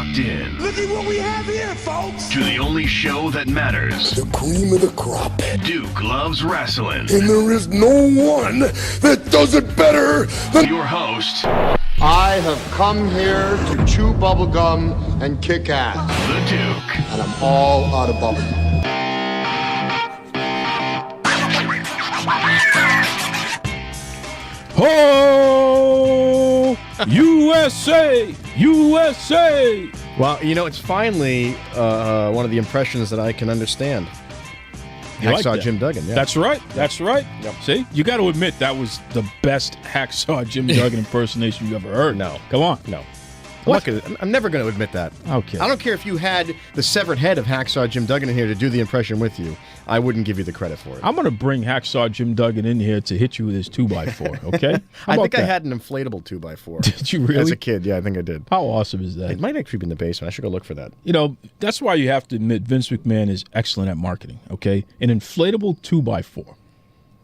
locked in. Look at what we have here, folks. To the only show that matters. The cream of the crop. Duke loves wrestling. And there is no one that does it better than your host. I have come here to chew bubblegum and kick ass. The Duke. And I'm all out of bubblegum. Ho! USA! USA! Well, you know, it's finally one of the impressions that I can understand. Hacksaw Jim Duggan, yeah. That's right. That's right. Yep. See, you got to admit that was the best Hacksaw Jim Duggan impersonation you ever heard. No. Come on. No. What? I'm never going to admit that. Okay. I don't care if you had the severed head of Hacksaw Jim Duggan in here to do the impression with you. I wouldn't give you the credit for it. I'm going to bring Hacksaw Jim Duggan in here to hit you with his 2x4, okay? I think I had an inflatable 2x4. Did you really? As a kid, yeah, I think I did. How awesome is that? It might actually be in the basement. I should go look for that. You know, that's why you have to admit Vince McMahon is excellent at marketing, okay? An inflatable 2x4.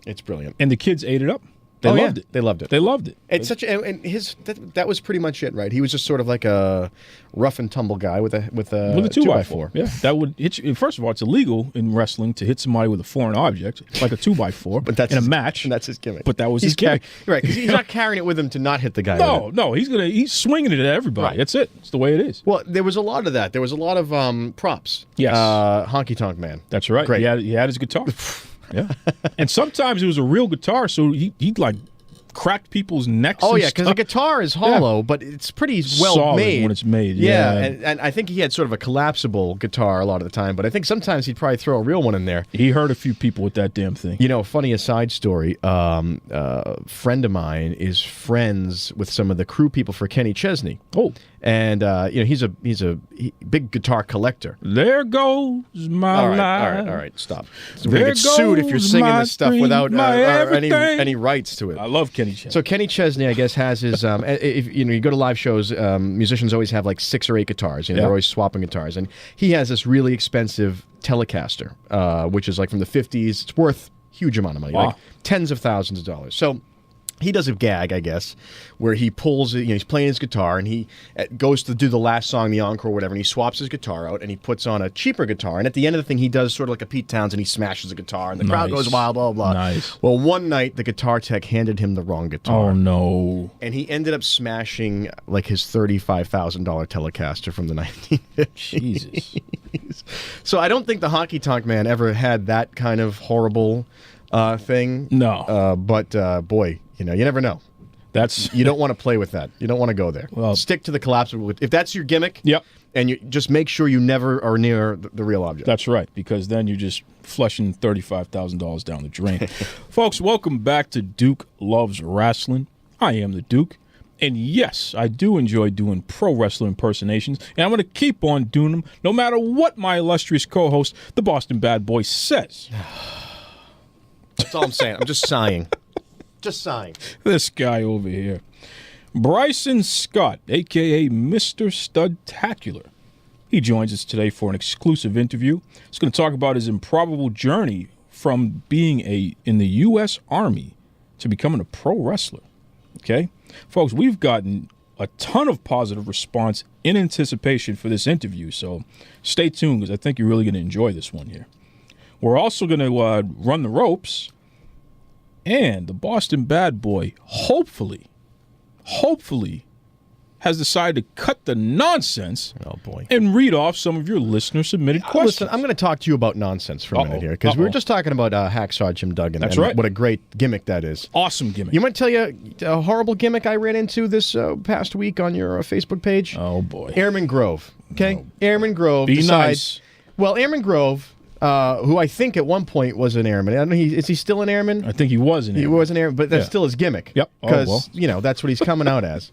It's brilliant. And the kids ate it up. They loved it. They loved it. They loved it. It's such that was pretty much it, right? He was just sort of like a rough and tumble guy with a 2x4. Yeah, that would hit you. First of all, it's illegal in wrestling to hit somebody with a foreign object like a 2x4 but that's in a match. And that's his gimmick. But that was his gimmick. Right, because he's not carrying it with him to not hit the guy. No, he's swinging it at everybody. Right. That's it. It's the way it is. Well, there was a lot of that. There was a lot of props. Yes. Honky Tonk Man. That's right. Great. He had his guitar. Yeah. And sometimes it was a real guitar, so he'd like crack people's necks. Oh, yeah, because the guitar is hollow, but it's pretty well solid made. when it's made. Yeah, and I think he had sort of a collapsible guitar a lot of the time, but I think sometimes he'd probably throw a real one in there. He hurt a few people with that damn thing. You know, funny aside story, a friend of mine is friends with some of the crew people for Kenny Chesney. Oh. And, you know, he's a big guitar collector. There goes my life. All right, stop. So we're going to get sued if you're singing this stuff without any rights to it. I love Kenny Chesney. So Kenny Chesney, I guess, has his, if you know, you go to live shows, musicians always have like 6 or 8 guitars. You know, they're always swapping guitars. And he has this really expensive Telecaster, which is like from the 50s. It's worth a huge amount of money, like tens of thousands of dollars. So he does a gag, I guess, where he pulls it, you know, he's playing his guitar and he goes to do the last song, the encore or whatever, and he swaps his guitar out and he puts on a cheaper guitar. And at the end of the thing, he does sort of like a Pete Townsend, he smashes the guitar and the crowd goes wild, blah, blah, blah. Nice. Well, one night, the guitar tech handed him the wrong guitar. Oh, no. And he ended up smashing like his $35,000 Telecaster from the 1950s. Jesus. So I don't think the Honky Tonk Man ever had that kind of horrible thing. But boy, you know, you never know. You don't want to play with that. You don't want to go there. Well, stick to the collapsible. If that's your gimmick, and you just make sure you never are near the real object. That's right, because then you're just flushing $35,000 down the drain. Folks, welcome back to Duke Loves Rasslin. I am the Duke. And yes, I do enjoy doing pro wrestler impersonations, and I'm going to keep on doing them no matter what my illustrious co-host, the Boston Bad Boy, says. That's all I'm saying. I'm just sighing. Just sighing. This guy over here. Brysin Scott, a.k.a. Mr. Studtacular. He joins us today for an exclusive interview. He's going to talk about his improbable journey from being in the U.S. Army to becoming a pro wrestler. Okay? Folks, we've gotten a ton of positive response in anticipation for this interview, so stay tuned because I think you're really going to enjoy this one here. We're also going to run the ropes, and the Boston Bad Boy, hopefully, has decided to cut the nonsense and read off some of your listener-submitted questions. Listen, I'm going to talk to you about nonsense for a minute here, because we were just talking about Hacksaw Jim Duggan. That's right. What a great gimmick that is. Awesome gimmick. You want to tell you a horrible gimmick I ran into this past week on your Facebook page? Oh, boy. Airman Grove. Okay? Airman Grove Be nice. Well, Airman Grove, who I think at one point was an airman. I don't know, is he still an airman? I think he was an airman. He was an airman, but that's still his gimmick. Yep. Because, you know, that's what he's coming out as.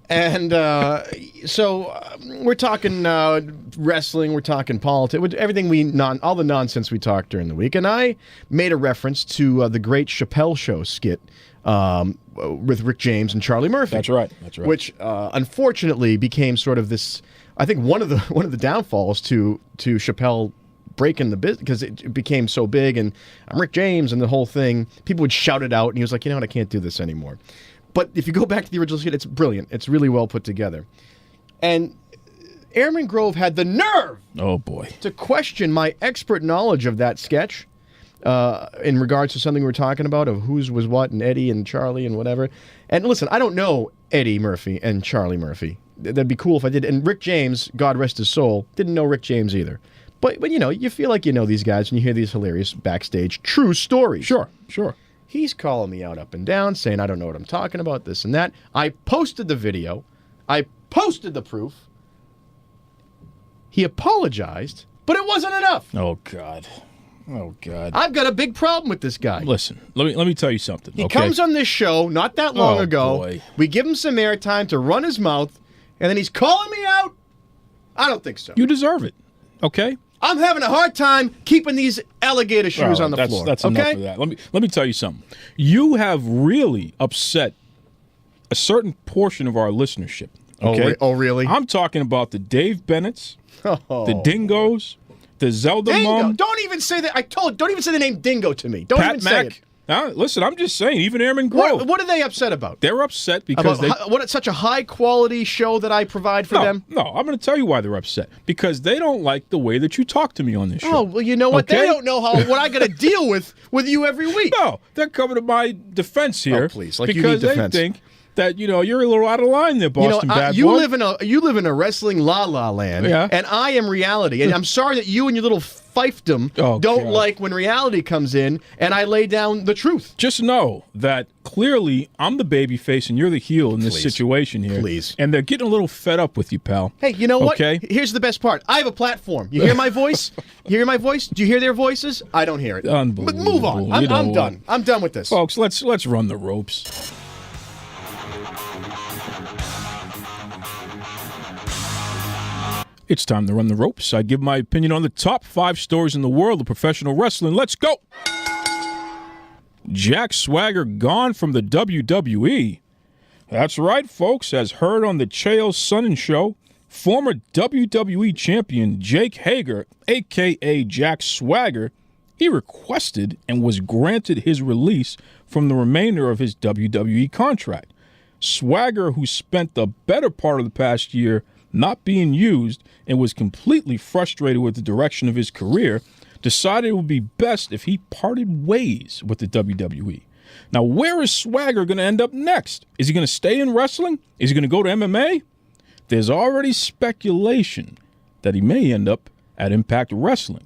And so we're talking wrestling, we're talking politics, everything all the nonsense we talked during the week. And I made a reference to the Great Chappelle Show skit with Rick James and Charlie Murphy. That's right. Which unfortunately became sort of this. I think one of the downfalls to Chappelle breaking the business, because it became so big, and I'm Rick James and the whole thing. People would shout it out, and he was like, you know what, I can't do this anymore. But if you go back to the original skit, it's brilliant. It's really well put together. And Airman Grove had the nerve Oh, boy. to question my expert knowledge of that sketch in regards to something we were talking about of whose was what and Eddie and Charlie and whatever. And listen, I don't know Eddie Murphy and Charlie Murphy. That'd be cool if I did. And Rick James, God rest his soul, didn't know Rick James either. But you know, you feel like you know these guys when you hear these hilarious backstage true stories. Sure. He's calling me out up and down, saying I don't know what I'm talking about, this and that. I posted the video. I posted the proof. He apologized, but it wasn't enough. Oh, God. I've got a big problem with this guy. Listen, let me tell you something. He comes on this show not that long ago. Boy. We give him some airtime to run his mouth, and then he's calling me out? I don't think so. You deserve it, okay? I'm having a hard time keeping these alligator shoes on the floor. That's okay? enough of that. Let me tell you something. You have really upset a certain portion of our listenership. Okay? Oh, really? I'm talking about the Dave Bennetts, the Dingoes, the Zelda Dingo. Mom. Don't even say that. Don't even say the name Dingo to me. Don't Pat even say it. Listen, I'm just saying, even Airman Grove. What are they upset about? They're upset because what it's such a high quality show that I provide for them? No, I'm going to tell you why they're upset. Because they don't like the way that you talk to me on this show. Oh, well, you know what? Okay? They don't know what I got to deal with you every week. No, they're coming to my defense here. Oh, please. Like, you because need defense. they think that, you're a little out of line there, Boston bad you boy. live in a wrestling la land, Yeah. and I am reality. And I'm sorry that you and your little fiefdom don't God. like when reality comes in and I lay down the truth. Just know that clearly I'm the babyface and you're the heel in this Please. situation here. Please. And they're getting a little fed up with you, pal. Hey, you know what? Okay. Here's the best part. I have a platform. You hear my voice? You hear my voice? Do you hear their voices? I don't hear it. Unbelievable. But move on. I'm done. I'm done with this. Folks, let's run the ropes. It's time to run the ropes. I give my opinion on the top 5 stories in the world of professional wrestling. Let's go! Jack Swagger gone from the WWE. That's right, folks. As heard on the Chael Sonnen Show, former WWE champion Jake Hager, a.k.a. Jack Swagger, he requested and was granted his release from the remainder of his WWE contract. Swagger, who spent the better part of the past year not being used and was completely frustrated with the direction of his career, decided it would be best if he parted ways with the WWE. Now, where is Swagger going to end up next? Is he going to stay in wrestling? Is he going to go to MMA? There's already speculation that he may end up at Impact Wrestling.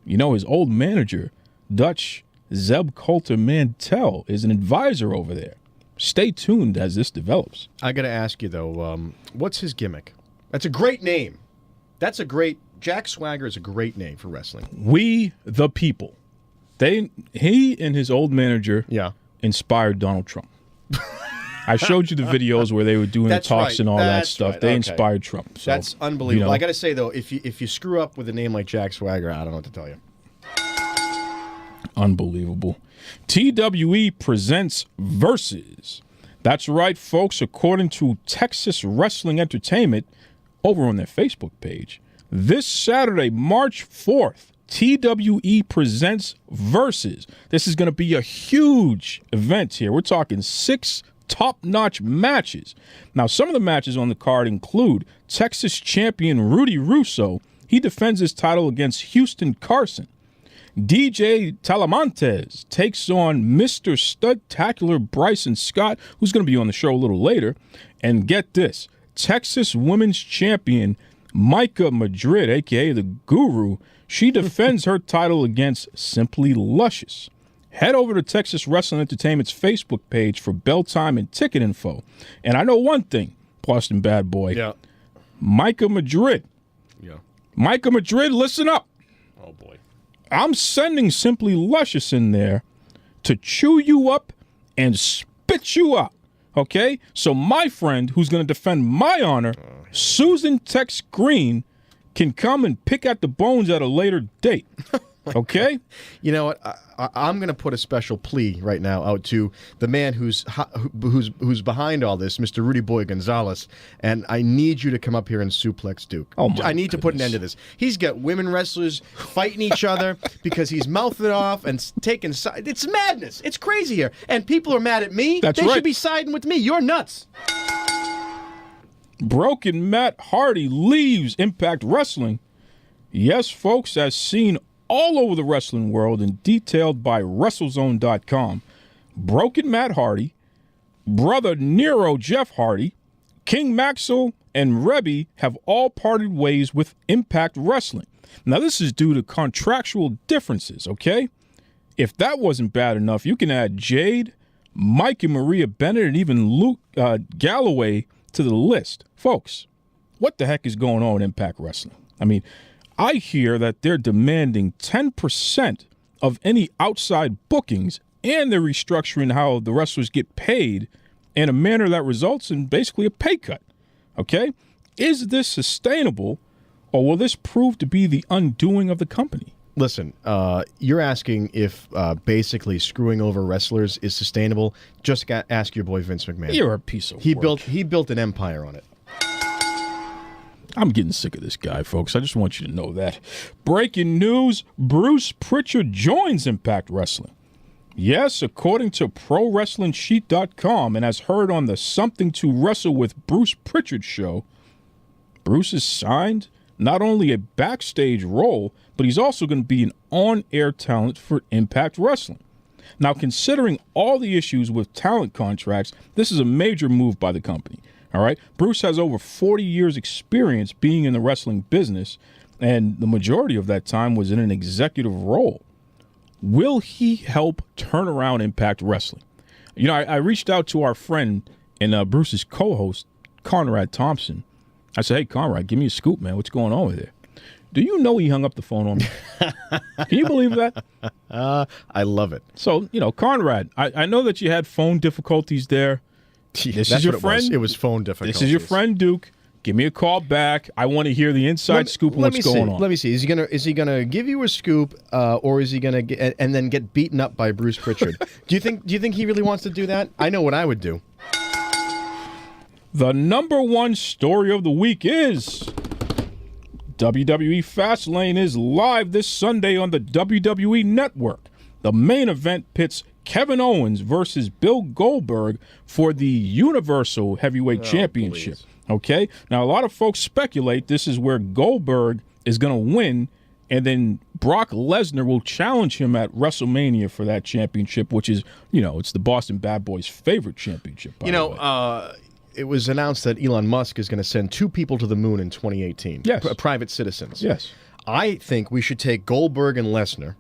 His old manager, Dutch Zeb Coulter Mantell, is an advisor over there. Stay tuned as this develops. I got to ask you, though, what's his gimmick? That's a great name. Jack Swagger is a great name for wrestling. We the People. He and his old manager inspired Donald Trump. I showed you the videos where they were doing the talks and all that stuff. Right. They Okay. inspired Trump. So, That's unbelievable. I got to say, though, if you screw up with a name like Jack Swagger, I don't know what to tell you. Unbelievable. TWE presents Versus. That's right, folks. According to Texas Wrestling Entertainment, over on their Facebook page, this Saturday, March 4th, TWE presents Versus. This is going to be a huge event here. We're talking 6 top-notch matches. Now, some of the matches on the card include Texas champion Rudy Russo. He defends his title against Houston Carson. DJ Talamantes takes on Mr. Studtacular Brysin Scott, who's going to be on the show a little later. And get this, Texas Women's Champion Micah Madrid, a.k.a. the Guru, she defends her title against Simply Luscious. Head over to Texas Wrestling Entertainment's Facebook page for bell time and ticket info. And I know one thing, Boston bad boy. Yeah. Micah Madrid. Yeah. Micah Madrid, listen up. Oh, boy. I'm sending Simply Luscious in there to chew you up and spit you out. Okay? So my friend who's going to defend my honor, Susan Tex Green, can come and pick at the bones at a later date. Okay? You know what? I'm going to put a special plea right now out to the man who's behind all this, Mr. Rudy Boy Gonzalez, and I need you to come up here and suplex Duke. I need to put an end to this. He's got women wrestlers fighting each other because he's mouthing off and taking sides. It's madness. It's crazy here. And people are mad at me. That's they right. should be siding with me. You're nuts. Broken Matt Hardy leaves Impact Wrestling. Yes, folks, as seen all over the wrestling world and detailed by WrestleZone.com, Broken Matt Hardy, brother Nero Jeff Hardy, King Maxwell, and Rebby have all parted ways with Impact Wrestling. Now, this is due to contractual differences, okay? If that wasn't bad enough, you can add Jade, Mike and Maria Bennett, and even Luke Galloway to the list. Folks, what the heck is going on in Impact Wrestling? I mean, I hear that they're demanding 10% of any outside bookings, and they're restructuring how the wrestlers get paid in a manner that results in basically a pay cut. Okay? Is this sustainable, or will this prove to be the undoing of the company? Listen, you're asking if basically screwing over wrestlers is sustainable. Just ask your boy Vince McMahon. You're a piece of work. He built an empire on it. I'm getting sick of this guy, folks. I just want you to know that. Breaking news, Bruce Pritchard joins Impact Wrestling. Yes, according to ProWrestlingSheet.com, and as heard on the Something to Wrestle with Bruce Pritchard show, Bruce is signed not only a backstage role, but he's also going to be an on-air talent for Impact Wrestling. Now, considering all the issues with talent contracts, this is a major move by the company. All right, Bruce has over 40 years experience being in the wrestling business, and the majority of that time was in an executive role. Will he help turn around Impact Wrestling? You know, I reached out to our friend and Bruce's co-host, Conrad Thompson. I said, hey, Conrad, give me a scoop, man. What's going on with there? Do you know he hung up the phone on me? Can you believe that? I love it. So, you know, Conrad, I know that you had phone difficulties there. This is your friend. It was phone difficulties. This is your friend Duke. Give me a call back. I want to hear the inside scoop on what's going on. Let me see. Is he gonna give you a scoop, or is he gonna and then get beaten up by Bruce Pritchard? Do you think he really wants to do that? I know what I would do. The number one story of the week is WWE Fastlane is live this Sunday on the WWE Network. The main event pits Kevin Owens versus Bill Goldberg for the Universal Heavyweight Championship. Please. Okay? Now, a lot of folks speculate this is where Goldberg is going to win, and then Brock Lesnar will challenge him at WrestleMania for that championship, which is, you know, it's the Boston Bad Boys' favorite championship. It was announced that Elon Musk is going to send 2 people to the moon in 2018. Yes. Private citizens. Yes. I think we should take Goldberg and Lesnar,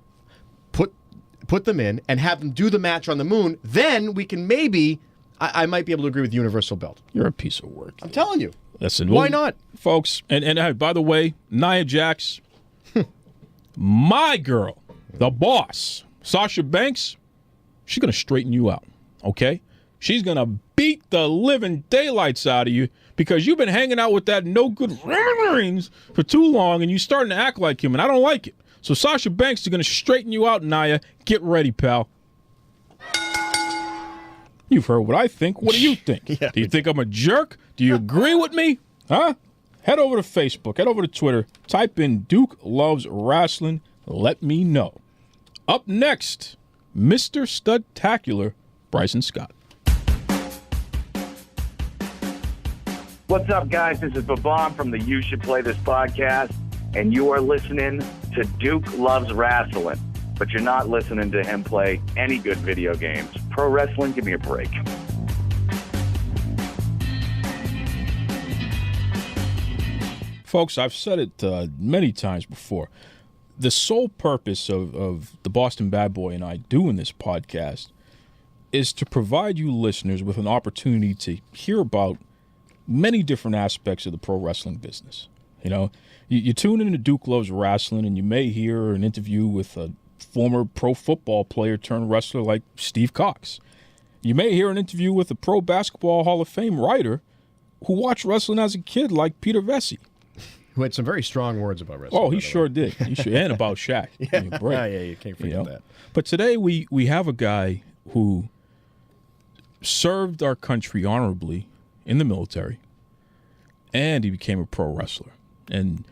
put them in, and have them do the match on the moon. Then we can maybe, I might be able to agree with the Universal Belt. You're a piece of work. I'm telling you. Listen, why not? Folks, and by the way, Nia Jax, my girl, the boss, Sasha Banks, she's going to straighten you out, okay? She's going to beat the living daylights out of you because you've been hanging out with that no-good Reigns for too long, and you're starting to act like him, and I don't like it. So Sasha Banks is going to straighten you out, Nia. Get ready, pal. You've heard what I think. What do you think? Do you think I'm a jerk? Do you agree with me? Huh? Head over to Facebook. Head over to Twitter. Type in Duke Loves Rasslin. Let me know. Up next, Mr. Studtacular, Brysin Scott. What's up, guys? This is Babam from the You Should Play This podcast, and you are listening to Duke Loves Rasslin, but you're not listening to him play any good video games. Pro wrestling, give me a break. Folks, I've said it many times before. The sole purpose of the Boston Bad Boy and I doing this podcast is to provide you listeners with an opportunity to hear about many different aspects of the pro wrestling business. You know, you tune into Duke Loves Rasslin, and you may hear an interview with a former pro football player turned wrestler like Steve Cox. You may hear an interview with a pro basketball Hall of Fame writer who watched wrestling as a kid like Peter Vesey. Who had some very strong words about wrestling. Oh, he sure did. He sure, and about Shaq. Yeah, you can't forget that. But today we have a guy who served our country honorably in the military, and he became a pro wrestler. And,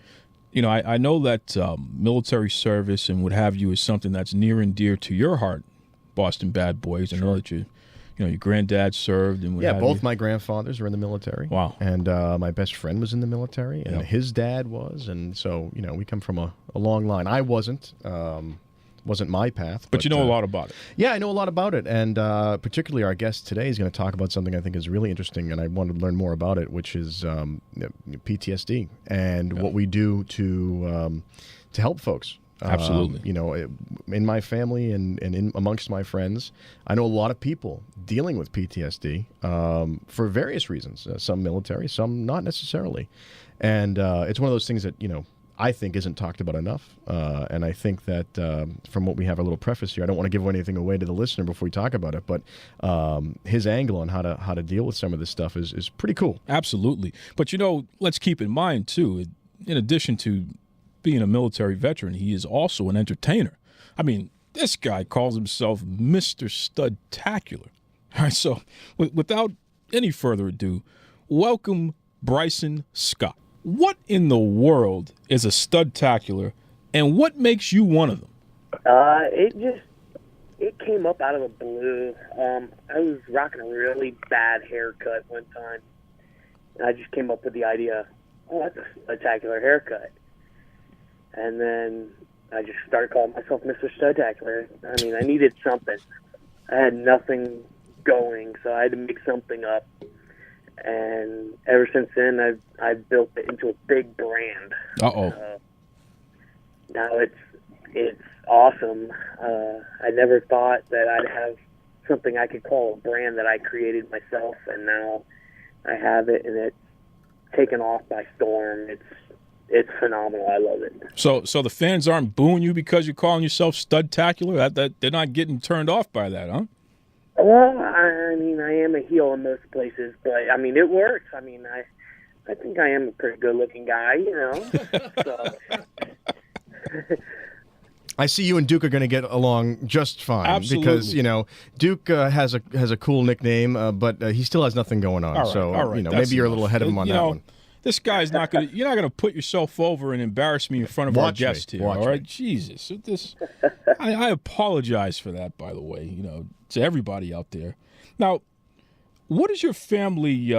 you know, I know that military service and what have you is something that's near and dear to your heart, Boston Bad Boys. I know that your granddad served and what Yeah, have both you. my grandfathers were in the military. Wow. And my best friend was in the military, and his dad was, and so we come from a long line. I wasn't my path. But you know a lot about it. Yeah, I know a lot about it, and particularly our guest today is going to talk about something I think is really interesting, and I want to learn more about it, which is PTSD and what we do to help folks. Absolutely. In my family and in amongst my friends, I know a lot of people dealing with PTSD for various reasons. Some military, some not necessarily, and it's one of those things that I think isn't talked about enough. And I think that from what we have a little preface here, I don't want to give anything away to the listener before we talk about it, but his angle on how to deal with some of this stuff is pretty cool. Absolutely. But let's keep in mind too, in addition to being a military veteran, he is also an entertainer. I mean, this guy calls himself Mr. Studtacular. All right, so without any further ado, welcome Brysin Scott. What in the world is a Studtacular, and what makes you one of them? It came up out of the blue. I was rocking a really bad haircut one time, and I just came up with the idea, that's a Studtacular haircut. And then I just started calling myself Mr. Studtacular. I mean, I needed something. I had nothing going, so I had to make something up. And ever since then, I've built it into a big brand. Now it's awesome. I never thought that I'd have something I could call a brand that I created myself, and now I have it, and it's taken off by storm. It's phenomenal. I love it. So the fans aren't booing you because you're calling yourself Studtacular? That they're not getting turned off by that, huh? Well, I mean, I am a heel in most places, but I mean, it works. I mean, I think I am a pretty good-looking guy, So. I see you and Duke are going to get along just fine. Absolutely. Because Duke has a cool nickname, but he still has nothing going on. All right. Maybe you're a little ahead of him on that one. This guy's not going to. You're not going to put yourself over and embarrass me in front of our guest here. All right, Jesus. I apologize for that, by the way. To everybody out there. Now, what is your family?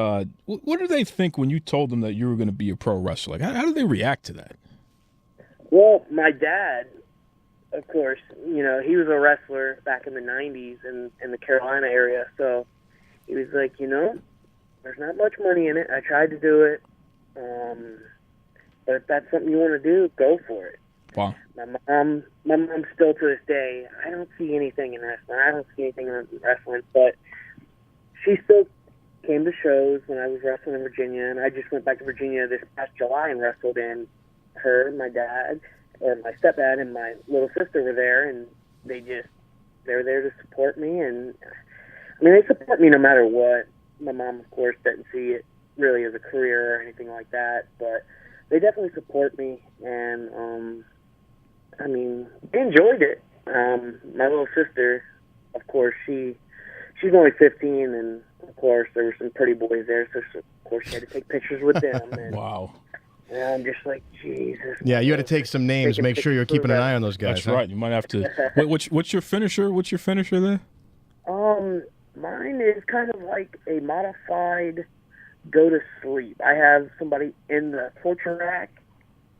What do they think when you told them that you were going to be a pro wrestler? Like, how do they react to that? Well, my dad, of course, he was a wrestler back in the '90s in the Carolina area. So he was like, there's not much money in it. I tried to do it. But if that's something you want to do, go for it. Wow. My mom still to this day, I don't see anything in wrestling. I don't see anything in wrestling, but she still came to shows when I was wrestling in Virginia, and I just went back to Virginia this past July and wrestled in. Her, my dad, and my stepdad, and my little sister were there, and they were there to support me, and I mean, they support me no matter what. My mom, of course, doesn't see it really as a career or anything like that, but they definitely support me, and I mean, they enjoyed it. My little sister, of course, she's only 15, and of course there were some pretty boys there, so of course she had to take pictures with them. And, wow. And I'm just like, Jesus. Yeah, you had to take some names. Make sure you're keeping an eye on those guys. That's right. You might have to. What's your finisher? What's your finisher there? Mine is kind of like a modified go to sleep. I have somebody in the torture rack,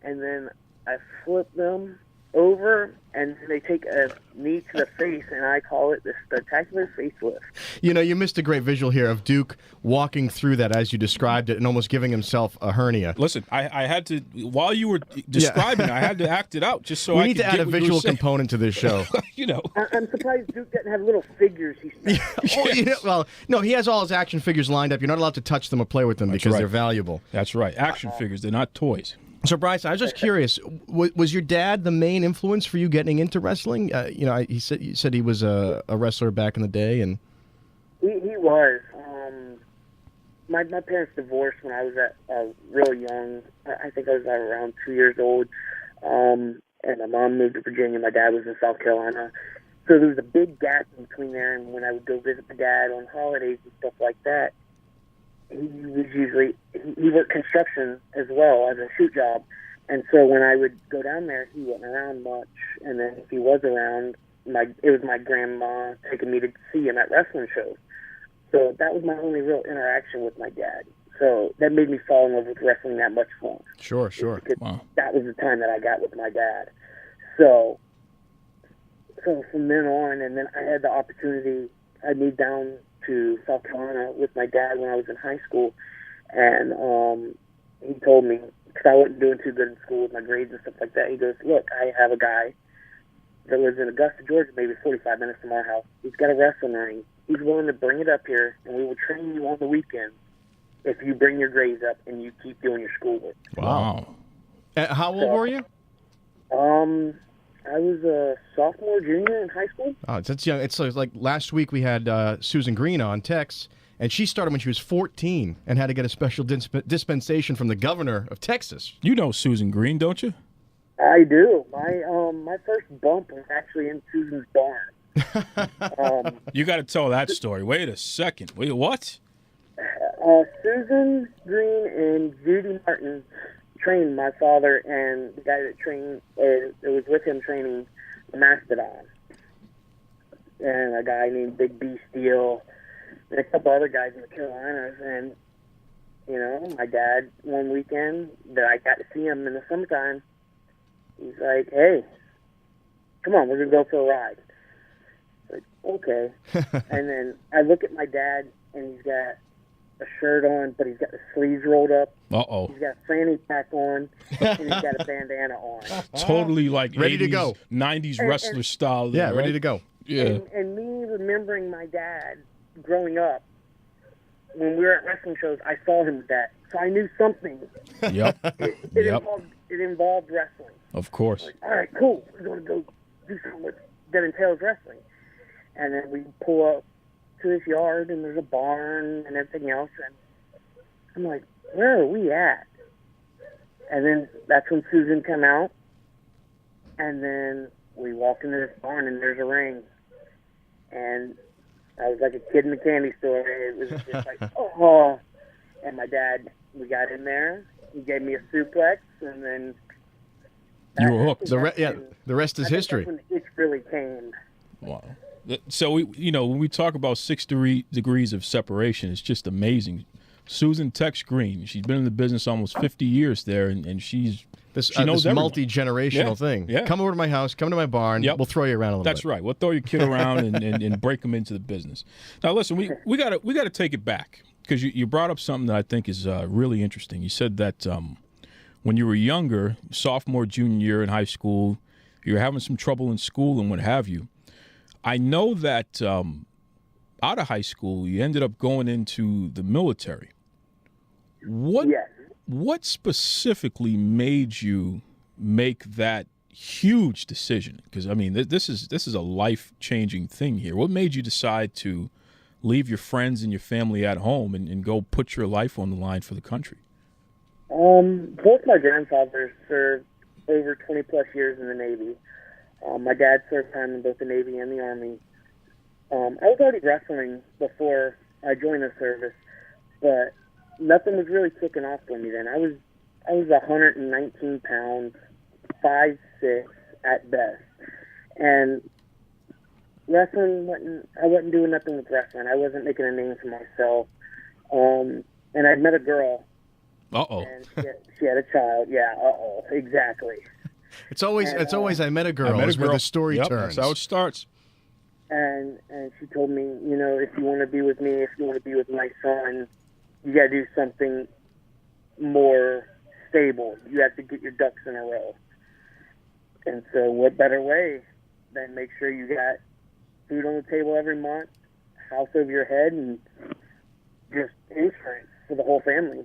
and then I flip them over, and they take a knee to the face, and I call it the Studtacular facelift. You missed a great visual here of Duke walking through that as you described it and almost giving himself a hernia. Listen, I had to, while you were describing it, I had to act it out just so we I need could to add a visual component to this show. I'm surprised Duke doesn't have little figures. Well, no, he has all his action figures lined up. You're not allowed to touch them or play with them because they're valuable. That's right. Action figures, they're not toys. So, Bryce, I was just curious, was your dad the main influence for you getting into wrestling? You said he was a wrestler back in the day, and he was. My parents divorced when I was real young. I think I was around 2 years old, and my mom moved to Virginia. My dad was in South Carolina, so there was a big gap in between there. And when I would go visit my dad on holidays and stuff like that, he worked construction as well as a shoot job, and so when I would go down there, he wasn't around much. And then if he was around, it was my grandma taking me to see him at wrestling shows. So that was my only real interaction with my dad. So that made me fall in love with wrestling that much more. Sure. Because Wow. that was the time that I got with my dad. So from then on, and then I had the opportunity, I moved down to South Carolina with my dad when I was in high school, and he told me, because I wasn't doing too good in school with my grades and stuff like that, he goes, look, I have a guy that lives in Augusta, Georgia, maybe 45 minutes from our house. He's got a wrestling ring. He's willing to bring it up here, and we will train you on the weekends if you bring your grades up and you keep doing your schoolwork. Wow. How old were you? I was a sophomore, junior in high school. Oh, that's young. It's like last week we had Susan Green on Tex, and she started when she was 14 and had to get a special dispensation from the governor of Texas. You know Susan Green, don't you? I do. My first bump was actually in Susan's barn. You got to tell that story. Wait a second. Wait, what? Susan Green and Judy Martin trained my father and the guy that trained, it was with him training the Mastodon. And a guy named Big B Steele and a couple other guys in the Carolinas. And, you know, my dad, one weekend that I got to see him in the summertime, he's like, hey, come on, we're going to go for a ride. Like, okay. And then I look at my dad, and he's got a shirt on, but he's got the sleeves rolled up. Uh-oh. He's got a fanny pack on, and he's got a bandana on. Totally like Ready 80s, to go. 90s wrestler style. Yeah, there, ready right? to go. Yeah. And me remembering my dad growing up, when we were at wrestling shows, I saw him with that. So I knew something. Yep. It involved wrestling. Of course. Like, all right, cool. We're going to go do something that entails wrestling. And then we pull up to his yard, and there's a barn and everything else. And I'm like, where are we at? And then that's when Susan come out. And then we walk into this barn, and there's a ring. And I was like a kid in the candy store. It was just like, oh. And my dad, we got in there. He gave me a suplex, and then You were hooked. The rest is history. That's when the itch really came. Wow. So, when we talk about 6 degrees of separation, it's just amazing. Susan Tex Green, she's been in the business almost 50 years there, and she knows this everyone. multi-generational thing. Yeah. Come over to my house, come to my barn, we'll throw you around a little bit. That's right. We'll throw your kid around and break them into the business. Now, listen, we gotta take it back, because you brought up something that I think is really interesting. You said that when you were younger, sophomore, junior year in high school, you were having some trouble in school and what have you. I know that out of high school, you ended up going into the military. What specifically made you make that huge decision? Because, I mean, this is a life-changing thing here. What made you decide to leave your friends and your family at home and go put your life on the line for the country? Both my grandfathers served over 20-plus years in the Navy. My dad served time in both the Navy and the Army. I was already wrestling before I joined the service, but nothing was really kicking off for me then. I was 119 pounds, 5'6" at best, and wrestling I wasn't doing nothing with wrestling. I wasn't making a name for myself. And I'd met a girl. Uh-oh. And she had a child. Yeah. Uh-oh. Exactly. It's always I met a girl. Is where the story turns. That's how it starts. And she told me, if you want to be with me, if you want to be with my son, you got to do something more stable. You have to get your ducks in a row. And so what better way than make sure you got food on the table every month, house over your head, and just insurance for the whole family.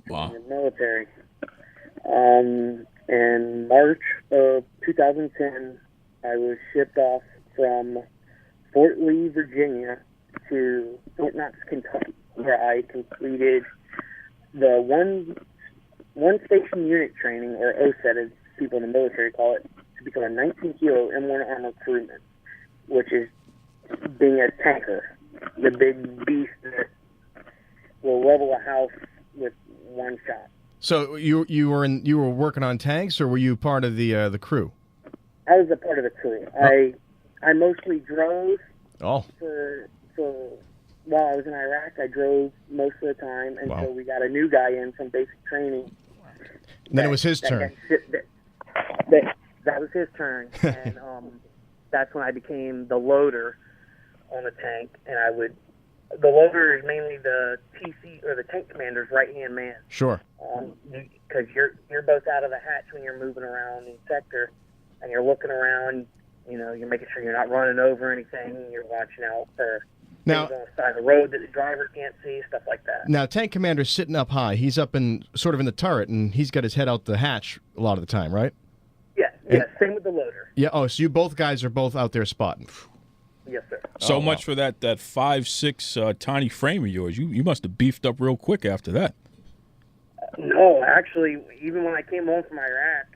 Wow. In the military. In March of 2010, I was shipped off from Fort Lee, Virginia, to Fort Knox, Kentucky, where I completed the one station unit training, or OSET as people in the military call it, to become a 19-kilo M1 armor crewman, which is being a tanker, the big beast that will level a house with one shot. So you were working on tanks, or were you part of the crew? I was a part of the crew. I mostly drove for while I was in Iraq, I drove most of the time until we got a new guy in from basic training. And then it was his turn. That was his turn, and that's when I became the loader on the tank. And the loader is mainly the TC or the tank commander's right-hand man. Sure. Because you're both out of the hatch when you're moving around in sector, and you're looking around. You know, you're making sure you're not running over anything. You're watching out for things on the side of the road that the driver can't see, stuff like that. Now, tank commander's sitting up high. He's up in sort of in the turret, and he's got his head out the hatch a lot of the time, right? Yeah, same with the loader. Yeah. Oh, so you both guys are both out there spotting. Yes, sir. So much for that 5'6" tiny frame of yours. You must have beefed up real quick after that. No, actually, even when I came home from Iraq,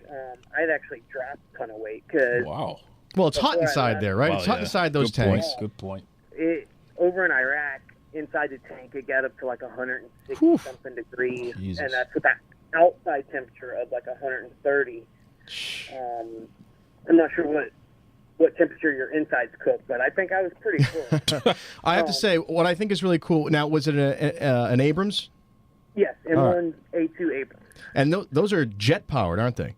I'd actually dropped a ton of weight. Wow. Well, it's hot inside there, right? It's hot inside those tanks. Good point. Over in Iraq, inside the tank, it got up to like 160-something degrees. Jesus. And that's with that outside temperature of like 130. I'm not sure what temperature your insides cook, but I think I was pretty cool. I have to say, what I think is really cool. Now, was it an Abrams? Yes, M1 A2 Abrams. And those are jet powered, aren't they?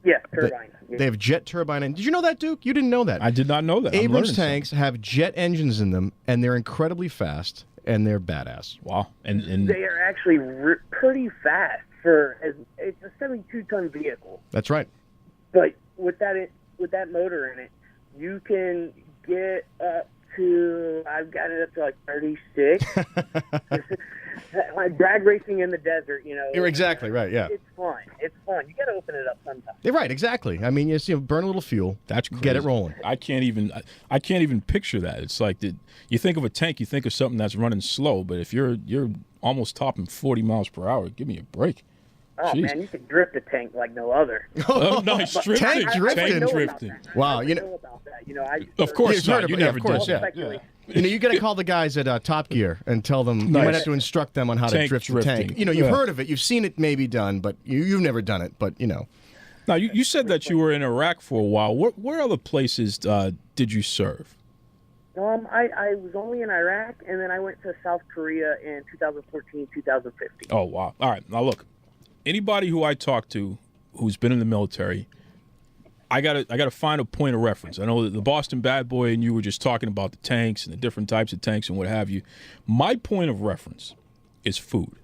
Yes, turbine. They have jet turbine. Did you know that, Duke? You didn't know that. I did not know that. Abrams tanks have jet engines in them, and they're incredibly fast, and they're badass. Wow. And they are actually pretty fast it's a 72-ton vehicle. That's right. But with that motor in it, you can get up to, I've got it up to like 36. Like drag racing in the desert, you know. You're exactly right, yeah. It's fun. It's fun. You got to open it up sometime. You're right, exactly. I mean, you burn a little fuel. That's crazy. Get it rolling. I can't even picture that. It's like you think of a tank, you think of something that's running slow, but if you're almost topping 40 miles per hour, give me a break. Oh, Jeez. man, you can drift a tank like no other. Oh, nice. Drifting. Tank drifting. Wow. I know about that. You know, of course not. You never did. Yeah. You know, you got to call the guys at Top Gear and tell them. You might have to instruct them on how to drift the tank. You know, you've heard of it, you've seen it maybe done, but you've never done it. But you know. Now you said that you were in Iraq for a while. Where other places did you serve? I was only in Iraq, and then I went to South Korea in 2014, 2015. Oh wow! All right, now look. Anybody who I talk to who's been in the military, I gotta find a point of reference. I know that the Boston Bad Boy and you were just talking about the tanks and the different types of tanks and what have you. My point of reference is food.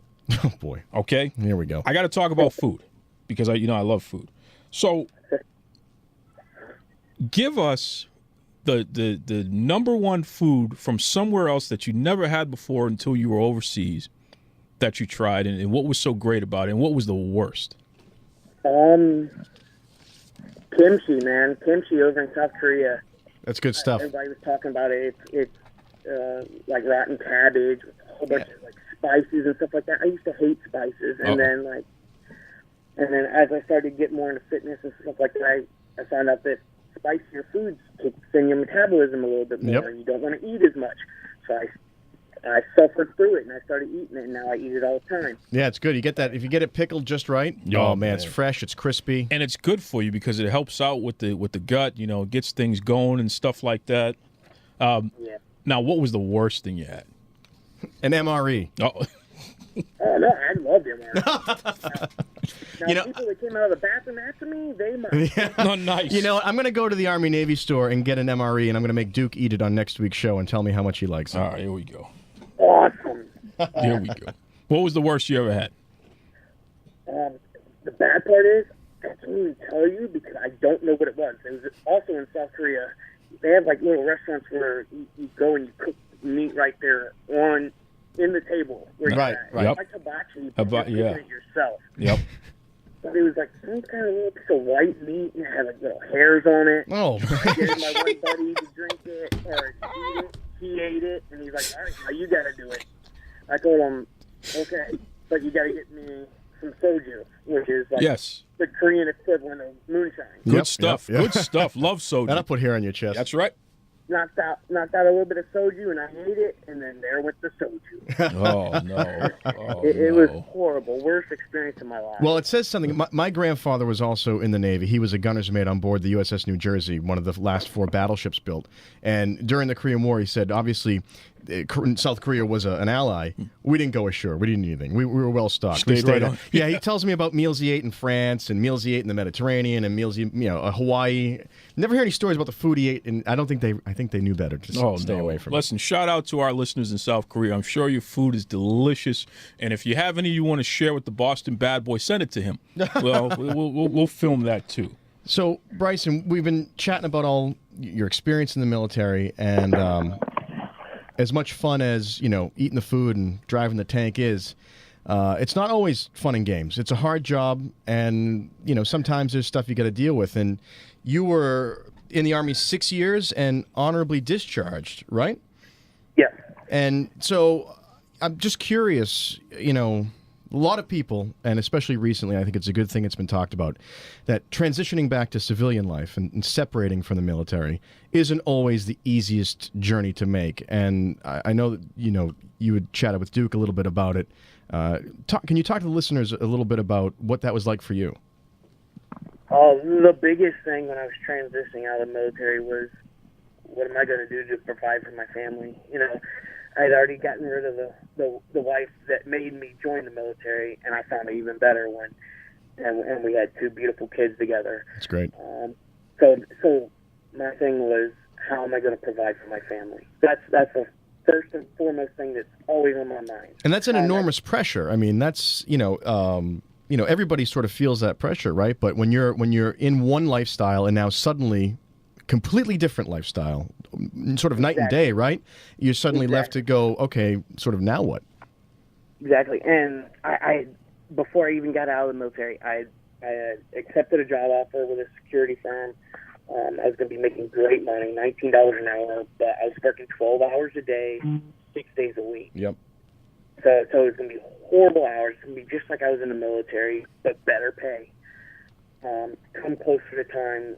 Oh boy. Okay? Here we go. I gotta talk about food because I love food. So give us the number one food from somewhere else that you never had before until you were overseas that you tried, and what was so great about it, and what was the worst? Kimchi, man. Kimchi over in South Korea. That's good stuff. Everybody was talking about it. It's like rotten cabbage, with a whole bunch of like spices and stuff like that. I used to hate spices, and then as I started to get more into fitness and stuff like that, I found out that spicier foods kicks in your metabolism a little bit more, and you don't want to eat as much. So I suffered through it, and I started eating it, and now I eat it all the time. Yeah, it's good. You get that if you get it pickled just right. Oh man, it's fresh, it's crispy, and it's good for you because it helps out with the gut. You know, it gets things going and stuff like that. Now, what was the worst thing you had? An MRE. Oh no, I loved MRE. Now, people that came out of the bathroom after me, they must. Oh, nice. You know what? I'm going to go to the Army Navy store and get an MRE, and I'm going to make Duke eat it on next week's show and tell me how much he likes it. All right, here we go. Awesome. Here we go. What was the worst you ever had? The bad part is, I can't even tell you because I don't know what it was. It was also in South Korea. They have like little restaurants where you go and you cook meat right there in the table. Where right. Yep. Like hibachi, you cooking it yourself. Yep. But it was like some kind of little piece of white meat and it had like little hairs on it. Oh. I gave my one buddy to drink it or eat it. He ate it and he's like, all right, now you got to do it. I told him, okay, but you got to get me some soju, which is like the Korean equivalent of moonshine. Good stuff. Yep. Good stuff. Love soju. That'll put hair on your chest. That's right. knocked out a little bit of soju, and I ate it, and then there went the soju. Oh no! Oh, It no. was horrible, worst experience of my life. Well, it says something. My grandfather was also in the Navy. He was a gunner's mate on board the USS New Jersey, one of the last 4 battleships built. And during the Korean War, he said, obviously, South Korea was an ally. We didn't go ashore. We didn't need anything. We were well stocked. Stayed right on. Yeah, he tells me about meals he ate in France and meals he ate in the Mediterranean and meals Hawaii. Never hear any stories about the food he ate, and I think they knew better to stay away from it. Listen, shout out to our listeners in South Korea. I'm sure your food is delicious, and if you have any you want to share with the Boston Bad Boy, send it to him. Well, we'll film that too. So, Brysin, we've been chatting about all your experience in the military, and as much fun as eating the food and driving the tank is, it's not always fun and games. It's a hard job, and sometimes there's stuff you got to deal with. And you were in the Army 6 years and honorably discharged, right? Yeah. And so I'm just curious, a lot of people, and especially recently, I think it's a good thing it's been talked about, that transitioning back to civilian life and separating from the military isn't always the easiest journey to make. And I know that, you had chatted with Duke a little bit about it. Can you talk to the listeners a little bit about what that was like for you? The biggest thing when I was transitioning out of the military was, what am I going to do to provide for my family? I'd already gotten rid of the wife that made me join the military, and I found it even better and we had 2 beautiful kids together. That's great. So my thing was, how am I going to provide for my family? That's the first and foremost thing that's always on my mind. And that's an enormous pressure. I mean, that's everybody sort of feels that pressure, right? But when you're in one lifestyle and now suddenly completely different lifestyle, sort of night and day, right? You're suddenly left to go, okay, sort of now what? Exactly. And I before I even got out of the military, I had accepted a job offer with a security firm. I was going to be making great money, $19 an hour, but I was working 12 hours a day, 6 days a week. Yep. So it was going to be horrible hours. It's going to be just like I was in the military, but better pay. Come closer to time,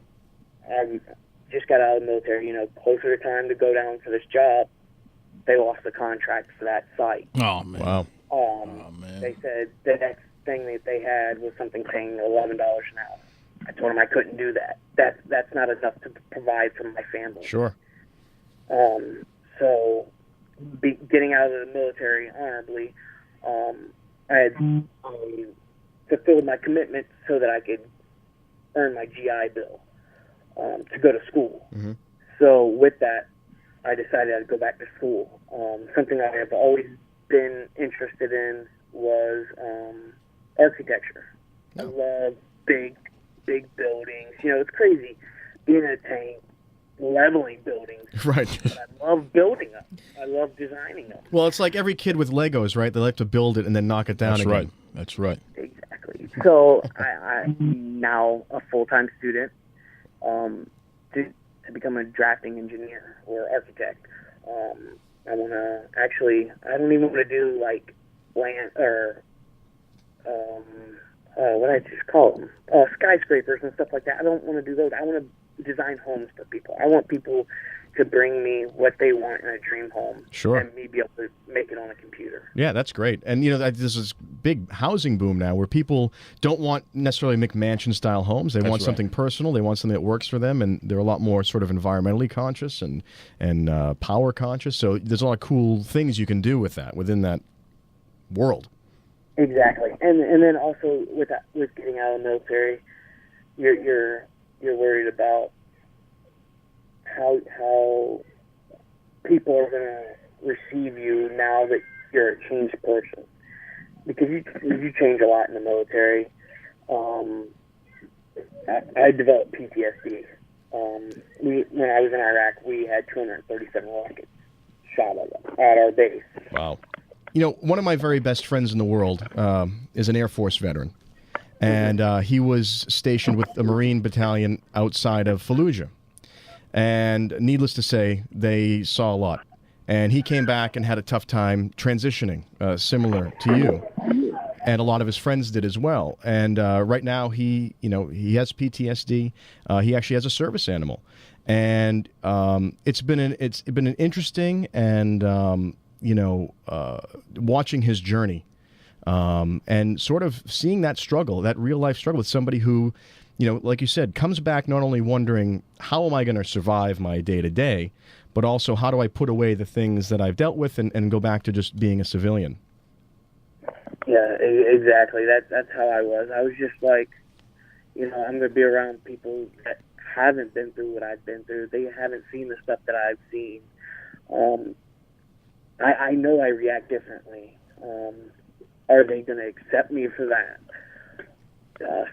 I just got out of the military, closer to time to go down for this job, they lost the contract for that site. Oh, man. Wow. Man. They said the next thing that they had was something paying $11 an hour. I told them I couldn't do that. That's not enough to provide for my family. Sure. So getting out of the military honorably, I had fulfilled my commitment so that I could earn my GI Bill to go to school. Mm-hmm. So with that, I decided I'd go back to school. Something I have always been interested in was architecture. I love big buildings. It's crazy being in a tank, leveling buildings. Right. But I love building them. I love designing them. Well, it's like every kid with Legos, right? They like to build it and then knock it down That's again. right. That's right. Exactly. So I'm now a full-time student to become a drafting engineer or architect. I want to I don't even want to do like land or what I just call them, skyscrapers and stuff like that. I don't want to do those. I want to design homes for people. I want people to bring me what they want in a dream home. Sure. And me be able to make it on a computer. Yeah, that's great. And, there's this big housing boom now where people don't want necessarily McMansion-style homes. They want something personal. They want something that works for them, and they're a lot more sort of environmentally conscious and power conscious. So there's a lot of cool things you can do with that, within that world. Exactly. And then also with getting out of the military, you're worried about how people are going to receive you now that you're a changed person, because you change a lot in the military. I developed PTSD. When I was in Iraq, we had 237 rockets shot at our base. Wow. One of my very best friends in the world is an Air Force veteran, and he was stationed with a Marine battalion outside of Fallujah. And needless to say, they saw a lot. And he came back and had a tough time transitioning, similar to you. And a lot of his friends did as well. And right now he has PTSD. He actually has a service animal. And it's been an interesting and watching his journey and sort of seeing that struggle, that real life struggle with somebody who, like you said, comes back not only wondering how am I going to survive my day to day, but also how do I put away the things that I've dealt with and go back to just being a civilian. Yeah, exactly. That's how I was. I was just like, I'm going to be around people that haven't been through what I've been through. They haven't seen the stuff that I've seen. I know I react differently. Are they going to accept me for that?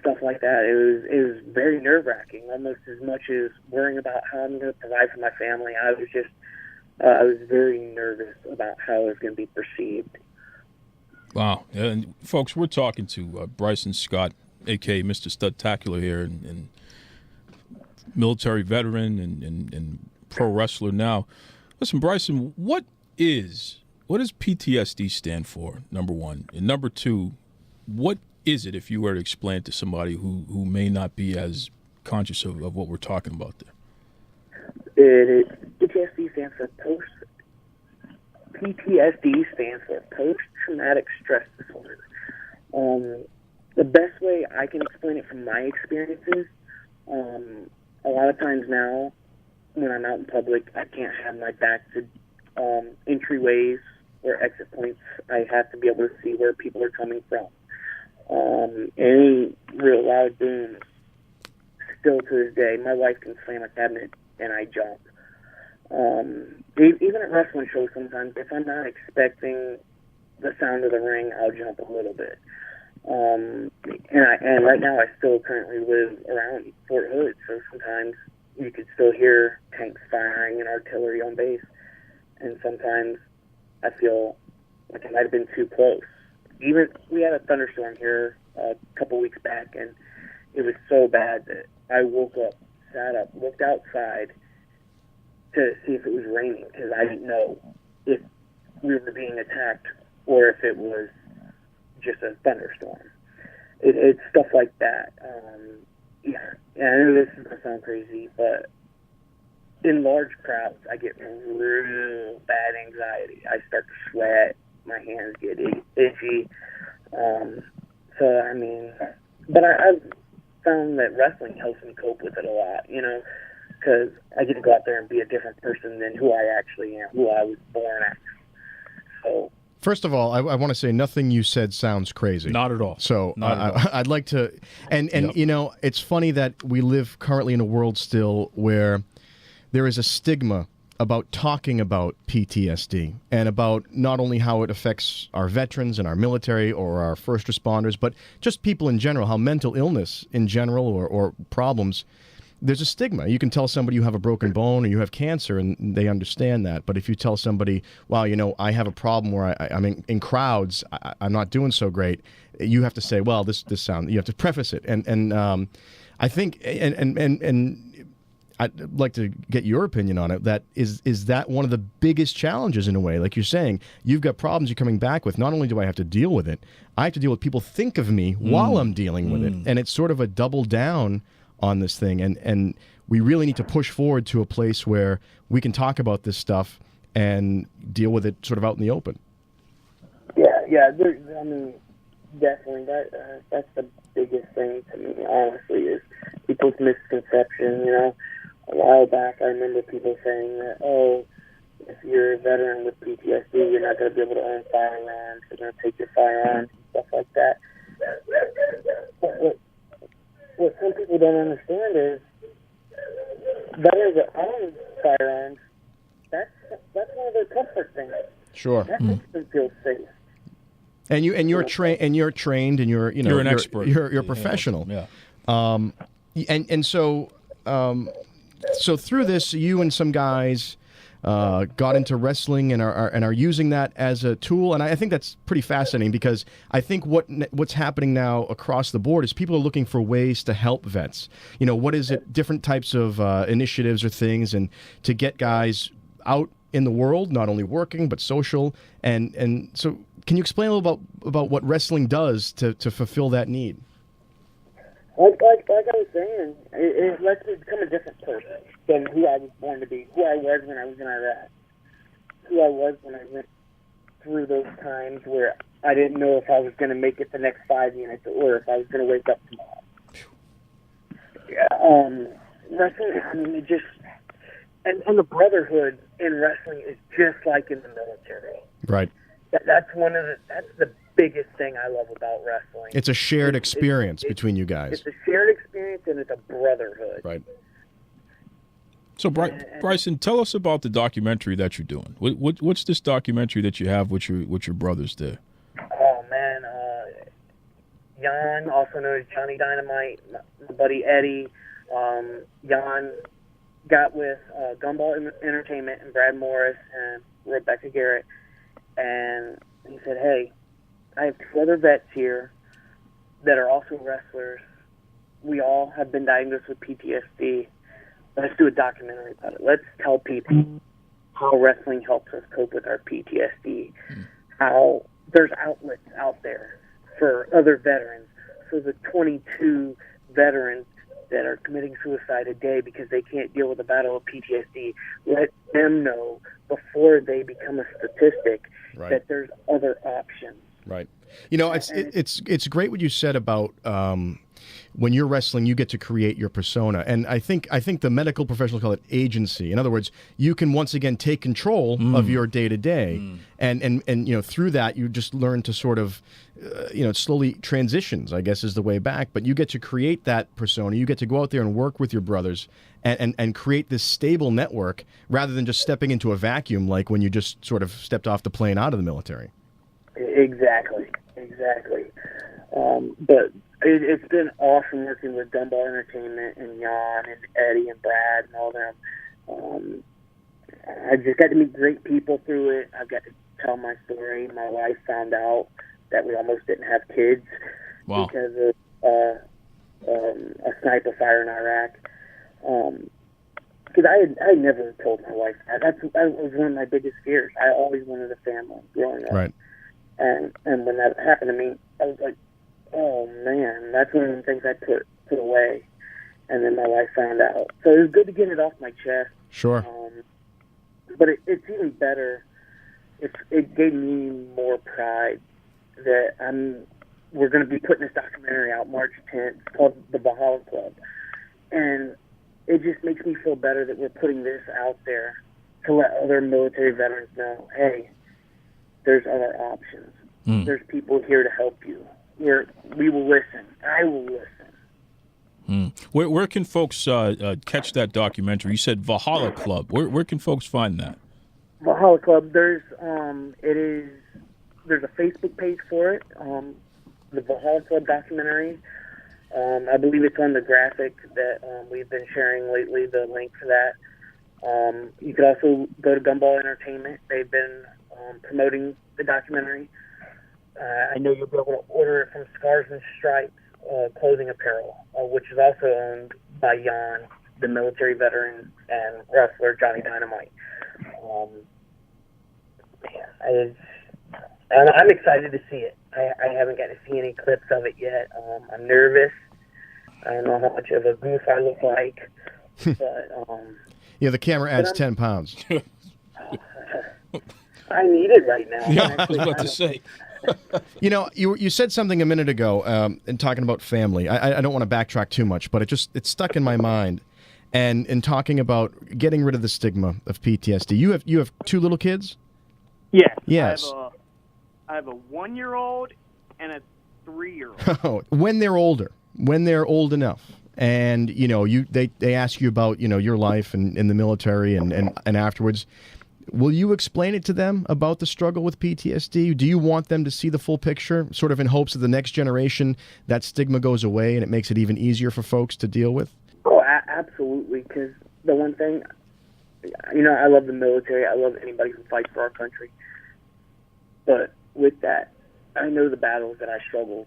Stuff like that. It was very nerve-wracking, almost as much as worrying about how I'm going to provide for my family. I was very nervous about how it was going to be perceived. Wow. And folks, we're talking to Brysin Scott, a.k.a. Mr. Studtacular here, and military veteran and pro wrestler now. Listen, Brysin, what does PTSD stand for, number one? And number two, what is it, if you were to explain it to somebody who may not be as conscious of what we're talking about there? PTSD stands for post-traumatic stress disorder. The best way I can explain it from my experiences, a lot of times now when I'm out in public, I can't have my back to entryways or exit points. I have to be able to see where people are coming from. Any real loud boom, still to this day, my wife can slam a cabinet and I jump. Even at wrestling shows sometimes, if I'm not expecting the sound of the ring, I'll jump a little bit. And right now I still currently live around Fort Hood, so sometimes you could still hear tanks firing and artillery on base, and sometimes I feel like I might have been too close. Even we had a thunderstorm here a couple weeks back, and it was so bad that I woke up, sat up, looked outside to see if it was raining, because I didn't know if we were being attacked or if it was just a thunderstorm. It's stuff like that. I know this is going to sound crazy, but in large crowds, I get real bad anxiety. I start to sweat. My hands get itchy. But I've found that wrestling helps me cope with it a lot, because I get to go out there and be a different person than who I actually am, who I was born as. So, first of all, I want to say nothing you said sounds crazy. Not at all. So Not at all. I'd like to, and Yep. It's funny that we live currently in a world still where there is a stigma about talking about PTSD and about not only how it affects our veterans and our military or our first responders, but just people in general, how mental illness in general or problems, there's a stigma. You can tell somebody you have a broken bone or you have cancer and they understand that. But if you tell somebody, wow, I have a problem where I'm in crowds, I'm not doing so great, you have to say, well, this sound, you have to preface it. And I think, and I'd like to get your opinion on it. That is that one of the biggest challenges in a way? Like you're saying, you've got problems you're coming back with. Not only do I have to deal with it, I have to deal with people think of me while I'm dealing with it. And it's sort of a double down on this thing. And we really need to push forward to a place where we can talk about this stuff and deal with it sort of out in the open. Yeah. Definitely. That's the biggest thing to me, honestly, is people's misconception, A while back, I remember people saying that, if you're a veteran with PTSD, you're not going to be able to own firearms, they're going to take your firearms, and stuff like that. What some people don't understand is veterans that own firearms, that's one of their comfort things. Sure. That makes them feel safe. And you're trained and you're You're an expert. You're a professional. Yeah. So through this, you and some guys got into wrestling and are using that as a tool, and I think that's pretty fascinating because I think what's happening now across the board is people are looking for ways to help vets. What is it? Different types of initiatives or things, and to get guys out in the world, not only working but social, and so. Can you explain a little about what wrestling does to fulfill that need? Like I was saying, it lets me become a different person than who I was born to be, who I was when I was in Iraq, who I was when I went through those times where I didn't know if I was going to make it the next 5 minutes or if I was going to wake up tomorrow. Wrestling, I mean, it just, and the brotherhood in wrestling is just like in the military. Right. That's the biggest thing I love about wrestling. It's a shared experience between you guys. It's a shared experience, and it's a brotherhood. Right. So, Brysin, tell us about the documentary that you're doing. What's this documentary that you have with your brothers there? Oh, man. Jan, also known as Johnny Dynamite, my buddy Eddie. Jan got with Gumball Entertainment and Brad Morris and Rebecca Garrett, and he said, hey, I have 2 other vets here that are also wrestlers. We all have been diagnosed with PTSD. Let's do a documentary about it. Let's tell people how wrestling helps us cope with our PTSD, how there's outlets out there for other veterans. So the 22 veterans that are committing suicide a day because they can't deal with the battle of PTSD, let them know before they become a statistic that there's other options. Right. You know, it's great what you said about when you're wrestling, you get to create your persona, and I think the medical professionals call it agency. In other words, you can once again take control of your day to day, and you know, through that you just learn to sort of it slowly transitions, I guess, is the way back. But you get to create that persona. You get to go out there and work with your brothers and create this stable network rather than just stepping into a vacuum like when you just sort of stepped off the plane out of the military. Exactly. But it's been awesome working with Gumball Entertainment and Jan and Eddie and Brad and all them. I just got to meet great people through it. I've got to tell my story. My wife found out that we almost didn't have kids because of a sniper fire in Iraq. Because I had never told my wife that. That was one of my biggest fears. I always wanted a family growing up. Right. And when that happened to me, I was like, oh, man, that's one of the things I put away. And then my wife found out. So it was good to get it off my chest. Sure. But it's even better. It gave me more pride that we're going to be putting this documentary out March 10th. It's called The Valhalla Club. And it just makes me feel better that we're putting this out there to let other military veterans know, hey, there's other options. There's people here to help you. We will listen. I will listen. Where can folks catch that documentary? You said Valhalla Club. Where can folks find that? Valhalla Club. There's a Facebook page for it. The Valhalla Club documentary. I believe it's on the graphic that we've been sharing lately. The link for that. You could also go to Gumball Entertainment. They've been promoting the documentary. I know you'll be able to order it from Scars and Stripes Clothing Apparel, which is also owned by Jan, the military veteran and wrestler Johnny Dynamite. I'm excited to see it. I haven't got to see any clips of it yet. I'm nervous. I don't know how much of a goof I look like, but yeah, the camera adds 10 pounds. I need it right now. Yeah, I was about to say. You know, you said something a minute ago in talking about family. I don't want to backtrack too much, but it stuck in my mind. And in talking about getting rid of the stigma of PTSD, you have 2 little kids? Yes. Yes. I have a 1-year-old and a 3-year-old. Oh, when they're older, when they're old enough, and they ask you about your life and in the military and afterwards. Will you explain it to them about the struggle with PTSD? Do you want them to see the full picture, sort of in hopes that the next generation, that stigma goes away and it makes it even easier for folks to deal with? Oh, absolutely, because the one thing, I love the military. I love anybody who fights for our country. But with that, I know the battles that I struggle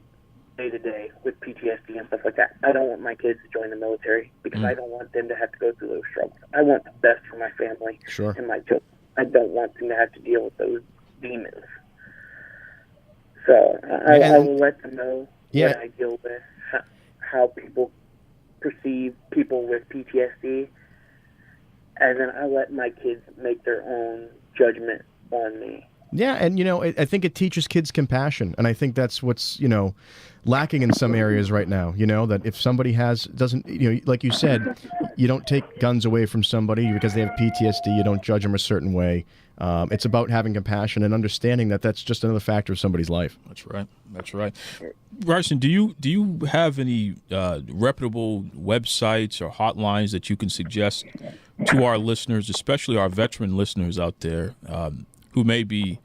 day to day with PTSD and stuff like that. I don't want my kids to join the military because I don't want them to have to go through those struggles. I want the best for my family and my children. I don't want them to have to deal with those demons. So I will let them know what I deal with, how people perceive people with PTSD, and then I let my kids make their own judgment on me. Yeah, and I think it teaches kids compassion, and I think that's what's lacking in some areas right now. That if somebody doesn't, like you said, you don't take guns away from somebody because they have PTSD. You don't judge them a certain way. It's about having compassion and understanding that that's just another factor of somebody's life. That's right. That's right. Brysin, do you have any reputable websites or hotlines that you can suggest to our listeners, especially our veteran listeners out there, who may be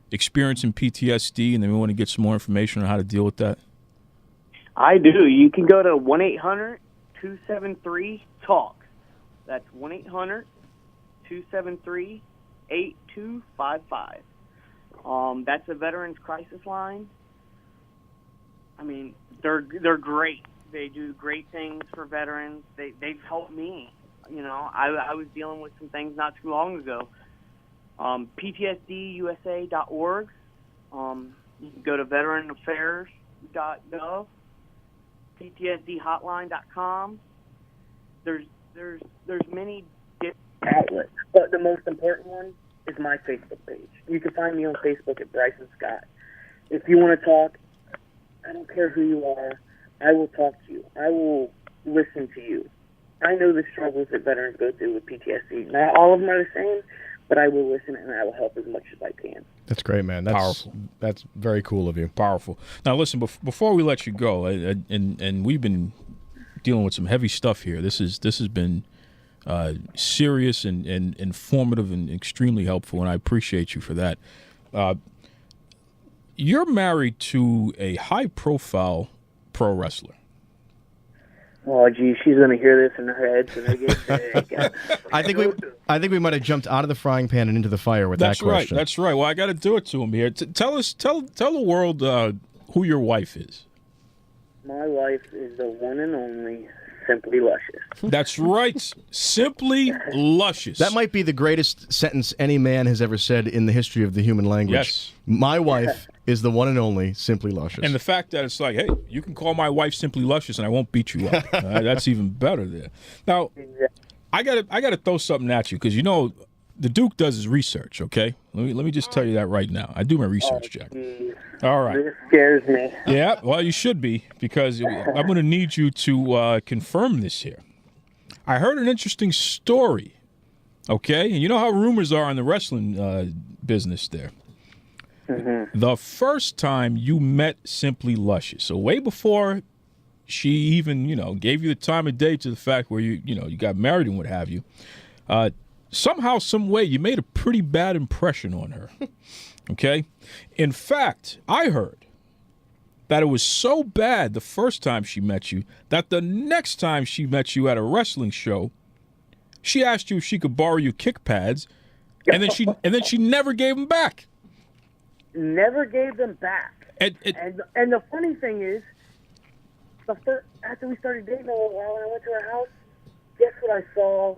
experiencing PTSD and they want to get some more information on how to deal with that? I do. You can go to 1-800-273-TALK. That's 1-800-273-8255. That's a veterans crisis line. I mean, they're great. They do great things for veterans. They've helped me. I was dealing with some things not too long ago. PTSDusa.org. You can go to veteranaffairs.gov. PTSDhotline.com. There's many different outlets, but the most important one is my Facebook page. You can find me on Facebook at Brysin Scott. If you want to talk, I don't care who you are. I will talk to you. I will listen to you. I know the struggles that veterans go through with PTSD. Not all of them are the same, but I will listen and I will help as much as I can. That's great, man. That's powerful. That's very cool of you. Powerful. Now, listen, before we let you go, and we've been dealing with some heavy stuff here. This has been serious and informative and extremely helpful, and I appreciate you for that. You're married to a high-profile pro wrestler. Oh, gee, she's going to hear this in her head, so they get big. I think we might have jumped out of the frying pan and into the fire with that question. That's right. Well, I got to do it to him here. Tell the world who your wife is. My wife is the one and only Simply Luscious. That's right. Simply Luscious. That might be the greatest sentence any man has ever said in the history of the human language. Yes. My wife is the one and only Simply Luscious. And the fact that it's like, hey, you can call my wife Simply Luscious and I won't beat you up. That's even better there. Now, I gotta throw something at you because the Duke does his research. Okay, let me just tell you that right now. I do my research, Jack. All right. This scares me. Yeah, well, you should be because I'm going to need you to confirm this here. I heard an interesting story. Okay, and you know how rumors are in the wrestling business there. Mm-hmm. The first time you met Simply Luscious, so way before she even, gave you the time of day to the fact where you got married and what have you, somehow, some way, you made a pretty bad impression on her. Okay? In fact, I heard that it was so bad the first time she met you that the next time she met you at a wrestling show, she asked you if she could borrow your kick pads, and then she never gave them back. Never gave them back. And the funny thing is, after we started dating a little while, when I went to her house, guess what I saw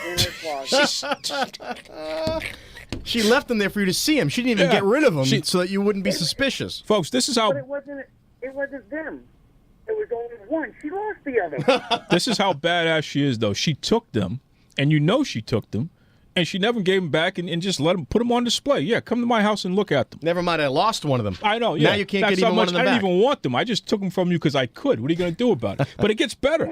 in her closet? She left them there for you to see him. She didn't even get rid of them so that you wouldn't be suspicious. Folks, this is how... But it wasn't them. It was only one. She lost the other. This is how badass she is, though. She took them, and she took them, and she never gave them back and just put them on display. Yeah, come to my house and look at them. Never mind, I lost one of them. I know, yeah. Now you can't get even one of them back. I didn't even want them. I just took them from you because I could. What are you going to do about it? But it gets better.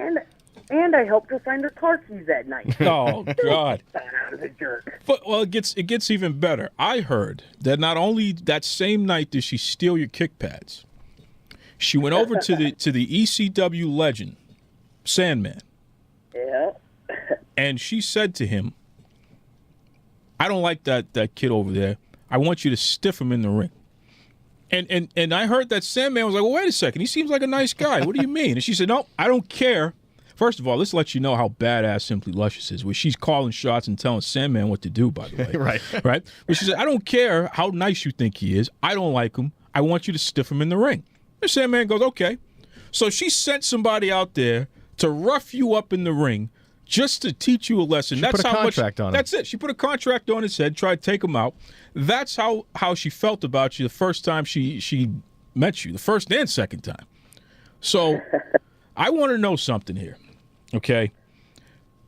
And I helped her find her car keys that night. Oh, God. I was a jerk. Well, it gets even better. I heard that not only that same night did she steal your kick pads, she went over to the ECW legend, Sandman. Yeah. And she said to him, I don't like that kid over there. I want you to stiff him in the ring. And I heard that Sandman was like, well, wait a second. He seems like a nice guy. What do you mean? And she said, no, I don't care. First of all, this lets you know how badass Simply Luscious is, where she's calling shots and telling Sandman what to do, by the way. Right? But she said, I don't care how nice you think he is. I don't like him. I want you to stiff him in the ring. And Sandman goes, okay. So she sent somebody out there to rough you up in the ring just to teach you a lesson. She put a contract on him. That's it. She put a contract on his head, tried to take him out. That's how she felt about you the first time she met you, the first and second time. So I want to know something here, okay?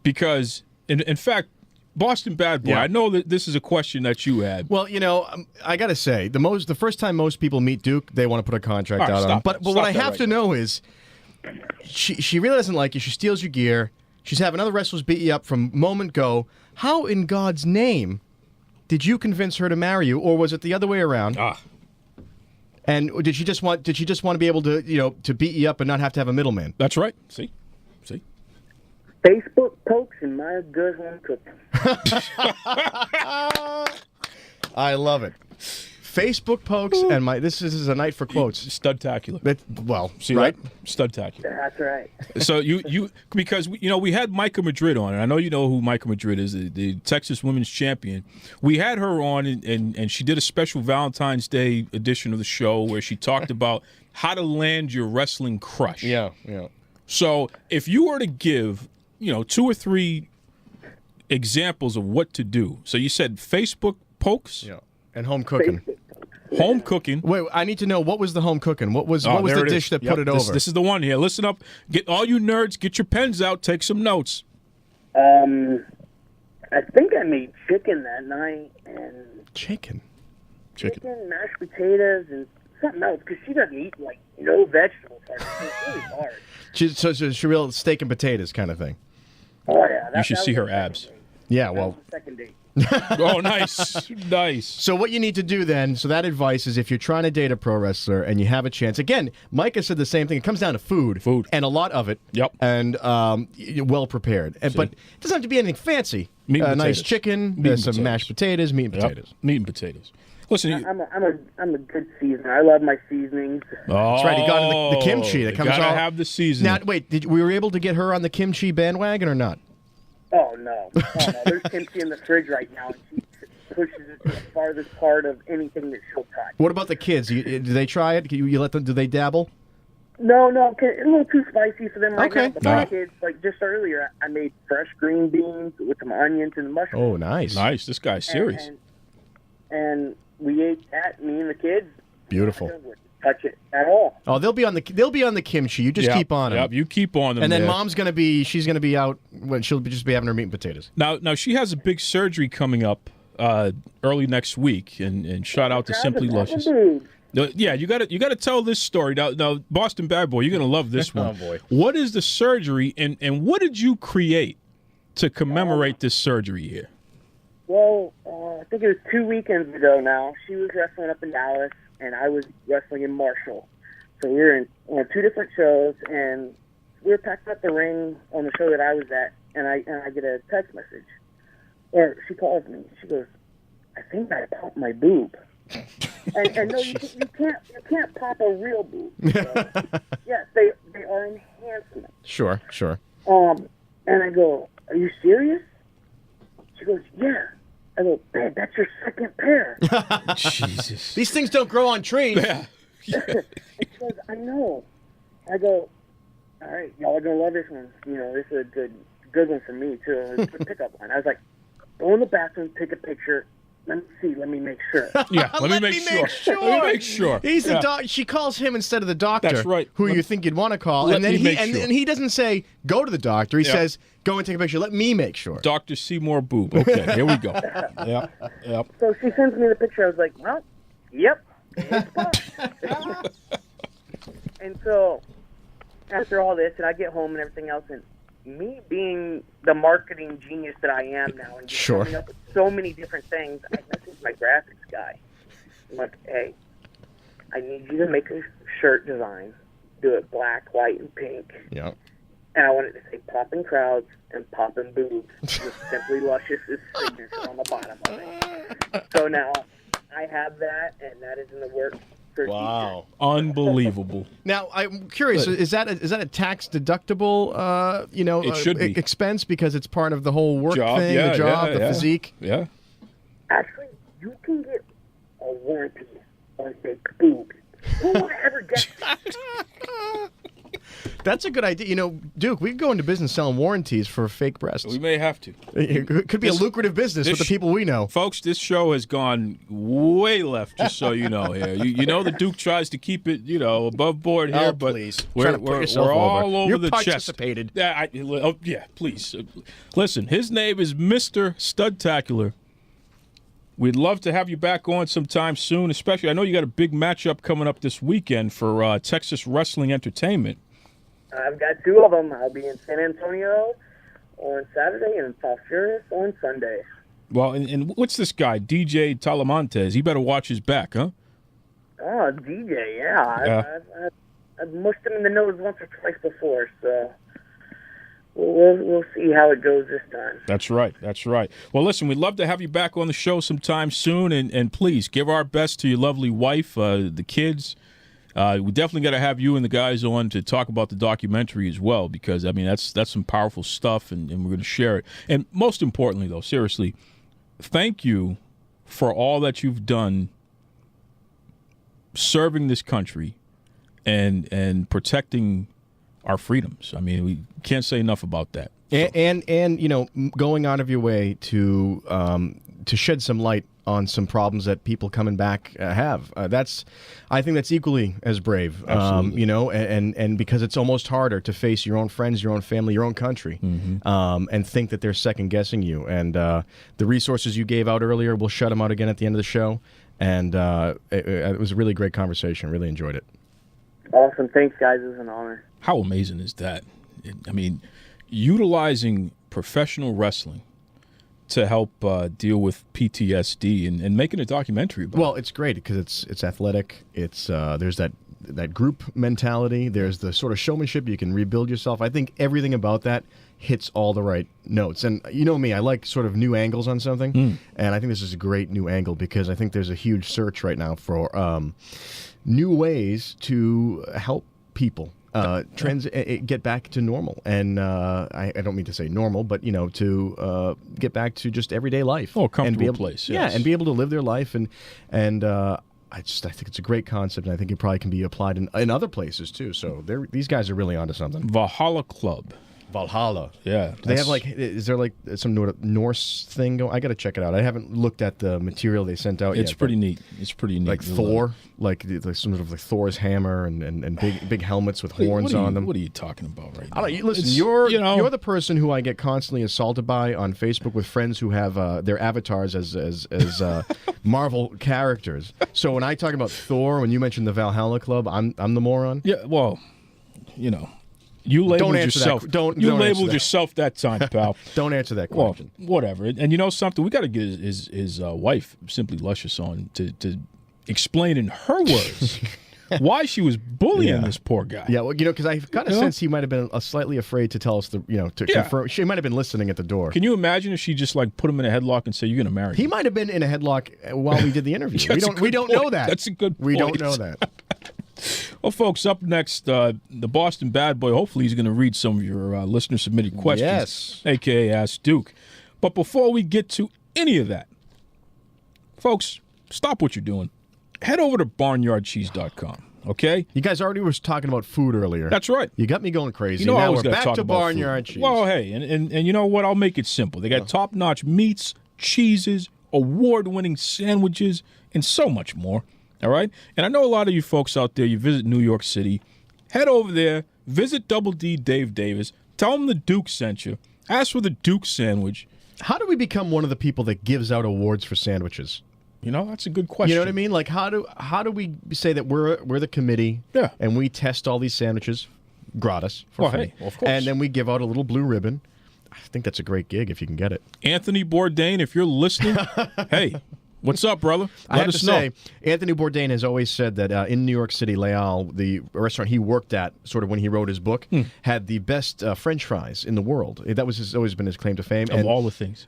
Because, in fact, Boston Bad Boy, Yeah. I know that this is a question that you had. Well, I got to say, the first time most people meet Duke, they want to put a contract All right, out on him. stop But that. what Stop I that have right to now. know is she really doesn't like you. She steals your gear. She's having other wrestlers beat you up from moment go. How in God's name did you convince her to marry you, or was it the other way around? And did she just want to be able to, to beat you up and not have to have a middleman? That's right. See? Facebook pokes and my good home cooking. I love it. Facebook pokes and this is a night for quotes. Studtacular. See right? that? Studtacular. That's right. So you because we had Micah Madrid on, and I know you know who Micah Madrid is, the Texas Women's Champion. We had her on, and she did a special Valentine's Day edition of the show where she talked about how to land your wrestling crush. Yeah. So if you were to give 2 or 3 examples of what to do, so you said Facebook pokes, and home cooking. Home cooking. Wait, I need to know, what was the home cooking? What was the dish that put it over? This is the one here. Listen up. Get all you nerds, get your pens out, take some notes. I think I made chicken that night, and Chicken, mashed potatoes, and something else, because she doesn't eat, no vegetables. It's really hard. So it's a real steak and potatoes kind of thing. Oh, yeah. You should see her abs. Yeah, well. Second date. Oh, nice. Nice. So what you need to do then, so that advice is if you're trying to date a pro wrestler and you have a chance, again, Micah said the same thing. It comes down to food. And a lot of it. Yep. And well prepared. But it doesn't have to be anything fancy. Meat and nice potatoes. chicken, Meat and some potatoes. mashed potatoes, meat and Yep. potatoes. Meat and potatoes. Listen, I'm a good seasoner. I love my seasonings. That's right. He got the kimchi that comes gotta all. have the seasoning. Now, wait, we were able to get her on the kimchi bandwagon or not? Oh, no. There's kimchi in the fridge right now, and she pushes it to the farthest part of anything that she'll touch. What about the kids? Do they try it? You let them? Do they dabble? No, it's a little too spicy for them right Okay. now. But my kids, just earlier, I made fresh green beans with some onions and mushrooms. Oh, nice. Nice. This guy's serious. And we ate that, me and the kids. Beautiful. I wouldn't touch it at all. Oh, they'll be on the kimchi. You just keep on them. Yep, you keep on them. And then there. she's gonna be out when she'll just be having her meat and potatoes. Now she has a big surgery coming up early next week, and shout out to Simply Luscious. Yeah, you got to tell this story now. Boston Bad Boy, you're gonna love this one. Oh boy, what is the surgery, and what did you create to commemorate this surgery here? Well, I think it was 2 weekends ago now. She was wrestling up in Dallas, and I was wrestling in Marshall. So we were in 2 different shows, and we were packing up the ring on the show that I was at, and I get a text message. Or she calls me. She goes, "I think I popped my boob." and no, you can't pop a real boob. So, yes, they are enhancements. Sure. And I go, "Are you serious?" She goes, "Yeah." I go, "Babe, that's your second pair." Jesus. These things don't grow on trees. She goes, "I know." I go, "All right, y'all are gonna love this one. This is a good one for me too. It's a pickup line." I was like, "Go in the bathroom, take a picture. Let me see. Let me make sure." Yeah, let me make sure. Let me make sure. He's the doc. She calls him instead of the doctor. That's right. Who you think you'd want to call, Let and then me make and sure. he doesn't say go to the doctor. He Yeah. says go and take a picture. Let me make sure. Dr. Seymour Boob. Okay, here we go. Yep. So she sends me the picture. I was like, "Well, yep." It's popped. And so after all this, and I get home and everything else, and me being the marketing genius that I am now, and just Sure. coming up with so many different things, I messaged my graphics guy. I'm like, "Hey, I need you to make a shirt design. Do it black, white, and pink. Yeah. And I want it to say popping crowds and popping boobs with Simply Luscious's signature on the bottom of it." So now I have that, and that is in the works for Wow. Unbelievable. Now I'm curious. Good. Is that a tax deductible? It should be. Expense because it's part of the whole work Job, thing, yeah, the job, yeah, the yeah. physique. Yeah. Actually, you can get a warranty on fake boobs. Who would ever get that? That's a good idea. You know, Duke, we could go into business selling warranties for fake breasts. We may have to. It could be a lucrative business with the people we know. Folks, this show has gone way left, just so you know here. You know the Duke tries to keep it, above board here, but please. we're all over You're the participated. chest. Yeah, please. Listen, his name is Mr. Studtacular. We'd love to have you back on sometime soon, especially I know you got a big matchup coming up this weekend for Texas Wrestling Entertainment. I've got 2 of them. I'll be in San Antonio on Saturday and in South Furious on Sunday. Well, and what's this guy, DJ Talamantes? He better watch his back, huh? Oh, DJ, yeah. I've mushed him in the nose once or twice before, so we'll see how it goes this time. That's right. Well, listen, we'd love to have you back on the show sometime soon, and please give our best to your lovely wife, the kids. We definitely got to have you and the guys on to talk about the documentary as well, because, I mean, that's some powerful stuff, and we're going to share it. And most importantly, though, seriously, thank you for all that you've done serving this country and protecting our freedoms. I mean, we can't say enough about that. So. And going out of your way to shed some light on some problems that people coming back have. I think that's equally as brave. Absolutely. And because it's almost harder to face your own friends, your own family, your own country, and think that they're second guessing you. And the resources you gave out earlier, we'll shut them out again at the end of the show. And it was a really great conversation. Really enjoyed it. Awesome. Thanks, guys. It was an honor. How amazing is that? I mean, utilizing professional wrestling to help deal with PTSD and making a documentary about it. Well, it's great because it's athletic. It's there's that group mentality. There's the sort of showmanship. You can rebuild yourself. I think everything about that hits all the right notes. And you know me, I like sort of new angles on something. And I think this is a great new angle because I think there's a huge search right now for new ways to help people get back to normal. And I don't mean to say normal, but to get back to just everyday life. Oh, a comfortable place. Yes. Yeah, and be able to live their life. And I think it's a great concept, and I think it probably can be applied in other places too. So these guys are really onto something. Valhalla Club. Valhalla. Yeah. Do they have is there some Norse thing going? I got to check it out. I haven't looked at the material they sent out yet. It's pretty neat. It's pretty neat. Like Thor, like some sort of like Thor's hammer and big helmets with horns on them. What are you talking about right now? I don't know. Listen, you're the person who I get constantly assaulted by on Facebook with friends who have their avatars as Marvel characters. So when I talk about Thor, when you mention the Valhalla Club, I'm the moron. Yeah. Well, You labeled yourself. Don't labeled yourself that time, pal. Don't answer that question. Well, whatever. And you know something? We got to get his wife, Simply Luscious, on to explain in her words why she was bullying this poor guy. Yeah, well, because I got a sense he might have been slightly afraid to tell us confirm. She might have been listening at the door. Can you imagine if she just put him in a headlock and say, "You're going to marry me"? He might have been in a headlock while we did the interview. we don't know that. That's a good point. We don't know that. Well, folks, up next, the Boston Bad Boy. Hopefully, he's going to read some of your listener-submitted questions. Yes. A.K.A. Ask Duke. But before we get to any of that, folks, stop what you're doing. Head over to barnyardcheese.com, okay? You guys already were talking about food earlier. That's right. You got me going crazy. Now we're back to Barnyard Cheese. Well, hey, and you know what? I'll make it simple. They got top-notch meats, cheeses, award-winning sandwiches, and so much more. All right? And I know a lot of you folks out there, you visit New York City. Head over there, visit Double D Dave Davis, tell him the Duke sent you, ask for the Duke sandwich. How do we become one of the people that gives out awards for sandwiches? That's a good question. You know what I mean? Like, how do we say that we're the committee, and we test all these sandwiches gratis for free, of course. And then we give out a little blue ribbon. I think that's a great gig if you can get it. Anthony Bourdain, if you're listening, hey, what's up, brother? Let us know. Anthony Bourdain has always said that in New York City, Leal, the restaurant he worked at, sort of when he wrote his book, had the best French fries in the world. That was always been his claim to fame. Of all the things.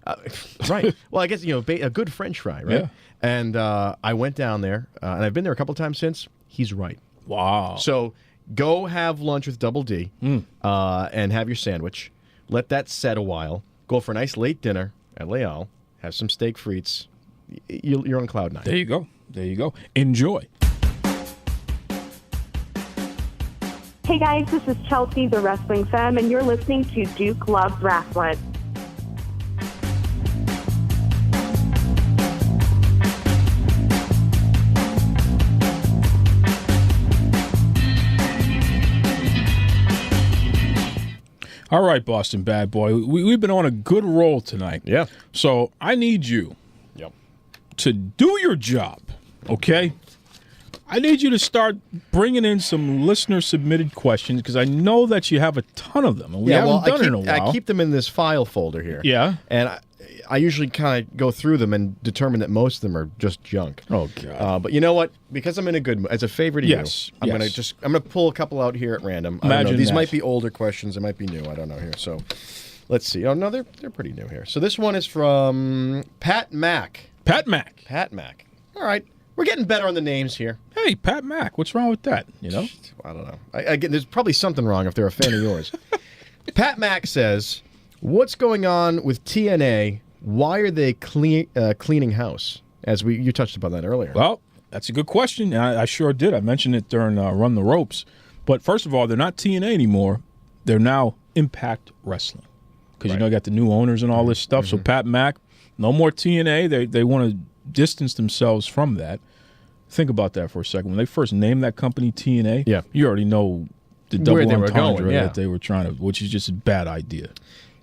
Right. Well, I guess, a good French fry, right? Yeah. And I went down there, and I've been there a couple times since. He's right. Wow. So go have lunch with Double D and have your sandwich. Let that set a while. Go for a nice late dinner at Leal. Have some steak frites. You're on cloud nine. There you go. Enjoy. Hey guys, this is Chelsea, the Wrestling Femme, and you're listening to Duke Loves Rasslin. All right, Boston Bad Boy. We've been on a good roll tonight. Yeah. So I need you to do your job, okay? I need you to start bringing in some listener-submitted questions because I know that you have a ton of them, and we haven't done it in a while. I keep them in this file folder here. Yeah. And I usually kind of go through them and determine that most of them are just junk. Oh, God. But you know what? Because I'm in a good mood, as a favor to you, I'm gonna pull a couple out here at random. I don't know. These might be older questions. They might be new. I don't know here. So let's see. Oh, no, they're pretty new here. So this one is from Pat Mack. Pat Mack. Pat Mack. All right. We're getting better on the names here. Hey, Pat Mack, what's wrong with that? You know? I don't know. Again, there's probably something wrong if they're a fan of yours. Pat Mack says, what's going on with TNA? Why are they cleaning house? You touched upon that earlier. Well, that's a good question. I sure did. I mentioned it during Run the Ropes. But first of all, they're not TNA anymore. They're now Impact Wrestling. Because, you got the new owners and all this stuff. So Pat Mack, no more TNA. They want to distance themselves from that. Think about that for a second. When they first named that company TNA, you already know the double entendre that they were trying to, which is just a bad idea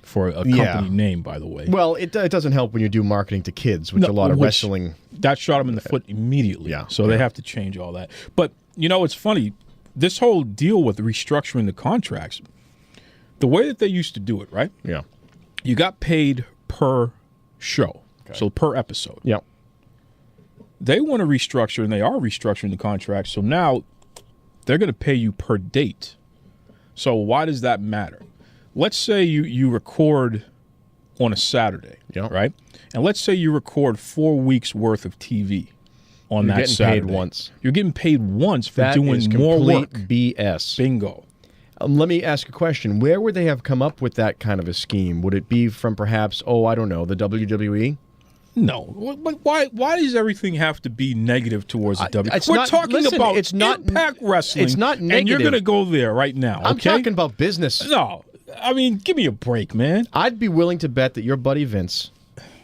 for a company name, by the way. Well, it doesn't help when you do marketing to kids, which a lot of wrestling... That shot them in the foot immediately. Yeah. So they have to change all that. But, it's funny. This whole deal with restructuring the contracts, the way that they used to do it, right? Yeah. You got paid per show, so per episode. Yeah. They want to restructure, and they are restructuring the contract, so now they're going to pay you per date. So why does that matter? Let's say you record on a Saturday, right? And let's say you record 4 weeks' worth of TV on that Saturday. Paid once. You're getting paid once for doing more work. BS. Bingo. Let me ask a question. Where would they have come up with that kind of a scheme? Would it be from perhaps, I don't know, the WWE? No, but why does everything have to be negative towards the WWE? We're talking about Impact Wrestling. It's not negative. And you're going to go there right now, okay? I'm talking about business. No, I mean, give me a break, man. I'd be willing to bet that your buddy Vince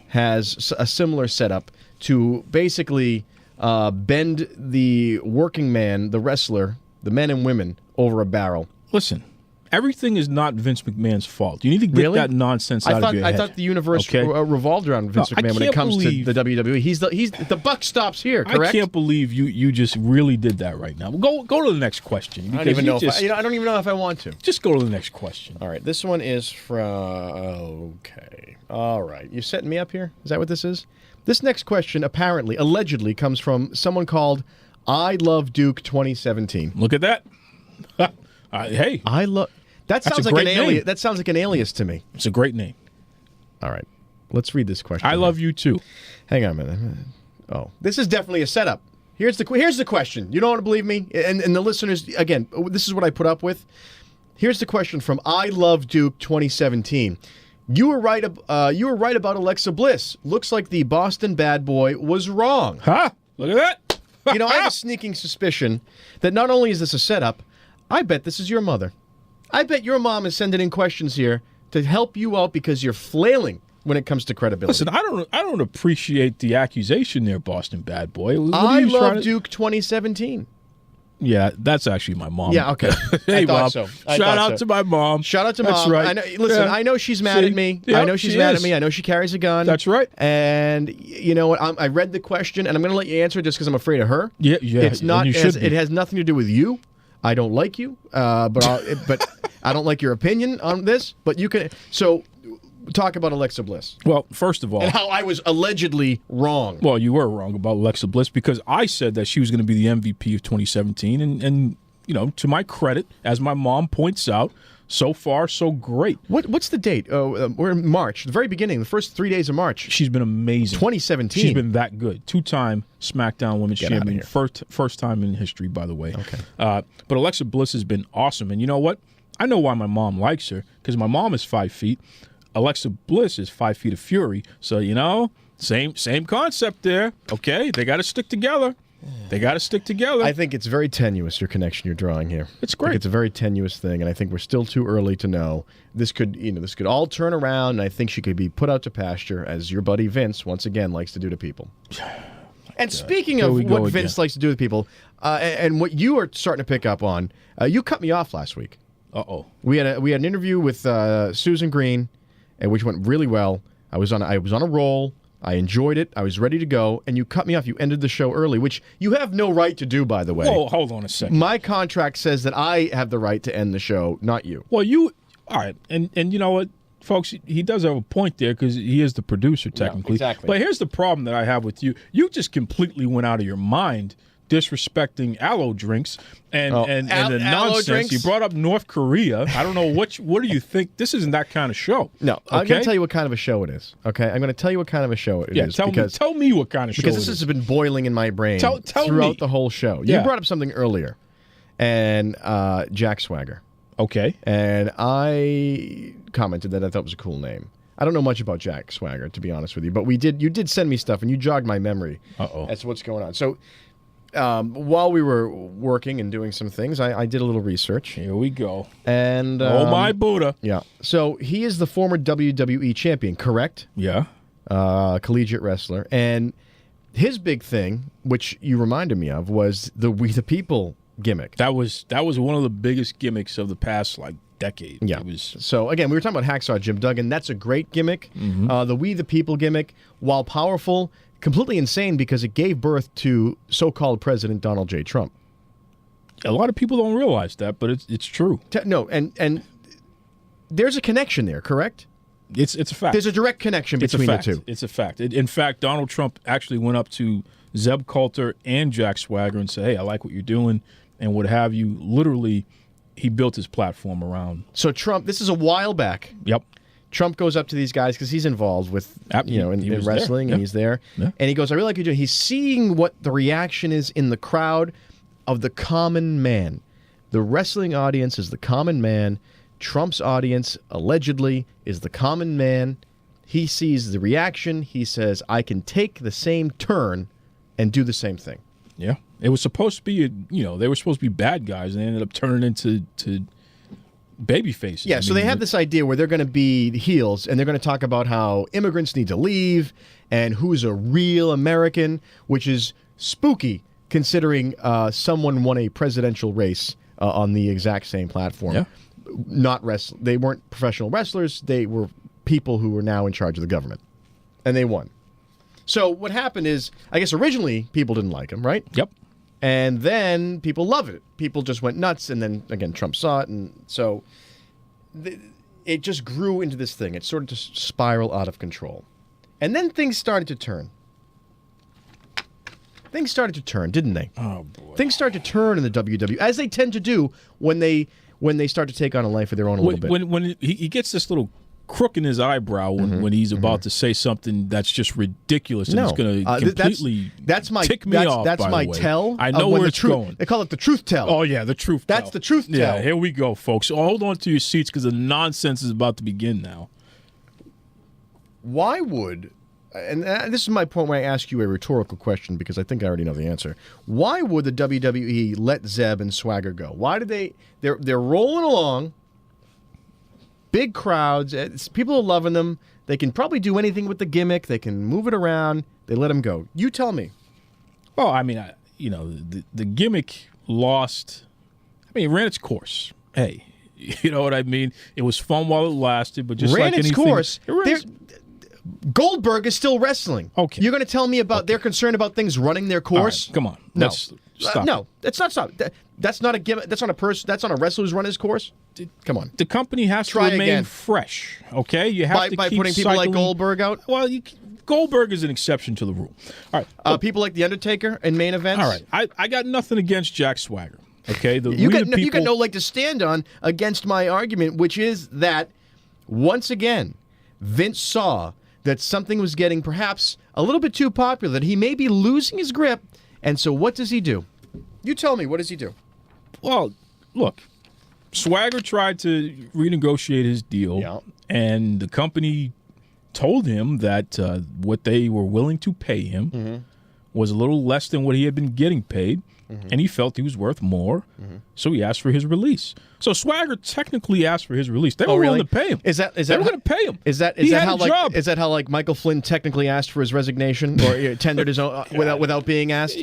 has a similar setup to basically bend the working man, the wrestler, the men and women over a barrel. Listen. Everything is not Vince McMahon's fault. You need to get that nonsense out of your head. I thought the universe revolved around Vince McMahon when it comes to the WWE. He's the buck stops here, correct? I can't believe you just really did that right now. Go to the next question. I don't even know if I want to. Just go to the next question. All right, this one is from... Okay. All right. You setting me up here? Is that what this is? This next question allegedly comes from someone called I Love Duke 2017. Look at that. Hey. I love... That sounds like an alias. That sounds like an alias to me. It's a great name. All right, let's read this question. I love you too. Hang on a minute. Oh, this is definitely a setup. Here's the question. You don't want to believe me, and the listeners again. This is what I put up with. Here's the question from I Love Duke 2017. You were right. You were right about Alexa Bliss. Looks like the Boston Bad Boy was wrong. Huh? Look at that. I have a sneaking suspicion that not only is this a setup, I bet this is your mother. I bet your mom is sending in questions here to help you out because you're flailing when it comes to credibility. Listen, I don't appreciate the accusation there, Boston Bad Boy. I Love Duke 2017. Yeah, that's actually my mom. Yeah, okay. Hey, Mom. So. Shout out to my mom. Shout out to Mom. That's right. I know she's mad at me. Yep, I know she's mad at me. I know she carries a gun. That's right. And you know what? I read the question, and I'm going to let you answer just because I'm afraid of her. Yeah. It's not. It has nothing to do with you. I don't like you, but I don't like your opinion on this. But you can. So, talk about Alexa Bliss. Well, first of all, and how I was allegedly wrong. Well, you were wrong about Alexa Bliss because I said that she was going to be the MVP of 2017, and to my credit, as my mom points out, so far so great. What's the date? We're in March, the very beginning, the first 3 days of March. She's been amazing. 2017. She's been that good. 2-time SmackDown Women's Champion. First time in history, by the way. Okay. But Alexa Bliss has been awesome. And you know what? I know why my mom likes her, because my mom is 5 feet. Alexa Bliss is 5 feet of fury. So, same concept there. Okay? They got to stick together. They got to stick together. I think it's very tenuous, your connection you're drawing here. It's great. It's a very tenuous thing, and I think we're still too early to know. This could all turn around, and I think she could be put out to pasture, as your buddy Vince, once again, likes to do to people. And speaking of what Vince likes to do with people, and what you are starting to pick up on, you cut me off last week. Uh-oh. We had an interview with Susan Green, which went really well. I was on a roll. I enjoyed it. I was ready to go, and you cut me off. You ended the show early, which you have no right to do, by the way. Oh, hold on a second. My contract says that I have the right to end the show, not you. Well, all right, and you know what, folks, he does have a point there because he is the producer, technically. Yeah, exactly. But here's the problem that I have with you. You just completely went out of your mind disrespecting aloe drinks and the nonsense. Drinks? You brought up North Korea. I don't know what do you think? This isn't that kind of show. No, okay? I'm going to tell you what kind of a show it is. Okay, I'm going to tell you what kind of a show it is. Tell me what kind of show it is. Because this has been boiling in my brain throughout me. the whole show. Yeah. You brought up something earlier, and Jack Swagger. Okay. And I commented that I thought was a cool name. I don't know much about Jack Swagger, to be honest with you, but you did send me stuff, and you jogged my memory as to what's going on. So while we were working and doing some things, I did a little research. Here we go. And oh, my Buddha. Yeah. So he is the former WWE champion, correct? Yeah. Collegiate wrestler. And his big thing, which you reminded me of, was the We the People gimmick. That was one of the biggest gimmicks of the past decade. Yeah. So again, we were talking about Hacksaw Jim Duggan. That's a great gimmick. Mm-hmm. The We the People gimmick, while powerful, completely insane because it gave birth to so-called President Donald J. Trump. A lot of people don't realize that, but it's true. No, and there's a connection there, correct? It's a fact. There's a direct connection between the two. It's a fact. In fact, Donald Trump actually went up to Zeb Coulter and Jack Swagger and said, "Hey, I like what you're doing," and what have you. Literally, he built his platform around. So Trump, this is a while back. Yep. Trump goes up to these guys because he's involved with, in wrestling, and he's there. Yeah. And he goes, I really like what you're doing. He's seeing what the reaction is in the crowd of the common man. The wrestling audience is the common man. Trump's audience, allegedly, is the common man. He sees the reaction. He says, I can take the same turn and do the same thing. Yeah. It was supposed to be, they were supposed to be bad guys, and they ended up turning into baby faces. Yeah, so they have this idea where they're going to be the heels, and they're going to talk about how immigrants need to leave and who's a real American, which is spooky considering someone won a presidential race on the exact same platform. Yeah. They weren't professional wrestlers. They were people who were now in charge of the government, and they won. So what happened is, I guess originally people didn't like him, right? Yep. And then people loved it. People just went nuts, and then, again, Trump saw it, and so it just grew into this thing. It sort of just spiraled out of control. And then things started to turn. Things started to turn, didn't they? Oh, boy. Things started to turn in the WWE, as they tend to do when they start to take on a life of their own a little bit. When he gets this little crook in his eyebrow when he's about to say something that's just ridiculous and it's going to completely tick me off. That's my tell. I know where it's going. They call it the truth tell. Oh, yeah, the truth tell. That's the truth tell. Yeah, here we go, folks. So hold on to your seats because the nonsense is about to begin now. Why would, and this is my point where I ask you a rhetorical question because I think I already know the answer. Why would the WWE let Zeb and Swagger go? Why did they're rolling along, big crowds, people are loving them. They can probably do anything with the gimmick. They can move it around. They let him go. You tell me. Well, I mean, the gimmick lost. I mean, it ran its course. Hey, you know what I mean? It was fun while it lasted, but just ran like its anything, course. Goldberg is still wrestling. Okay. You're going to tell me about their concern about things running their course? Right, come on. No. Stop. No, that's not stop. That's not a gimmick. That's not a person. That's not a wrestler who's run his course. Come on. The company has to remain fresh. Okay, you have to by keep putting people cycling. like Goldberg out. Well, Goldberg is an exception to the rule. All right, people like the Undertaker in main events. All right, I got nothing against Jack Swagger. Okay, you got no leg to stand on against my argument, which is that once again, Vince saw that something was getting perhaps a little bit too popular, that he may be losing his grip, and so what does he do? You tell me, what does he do? Well, look, Swagger tried to renegotiate his deal, and the company told him that what they were willing to pay him was a little less than what he had been getting paid, and he felt he was worth more, so he asked for his release. So Swagger technically asked for his release. They were willing to pay him. Is that they were going to pay him? Is that how like Michael Flynn technically asked for his resignation or tendered his own without being asked?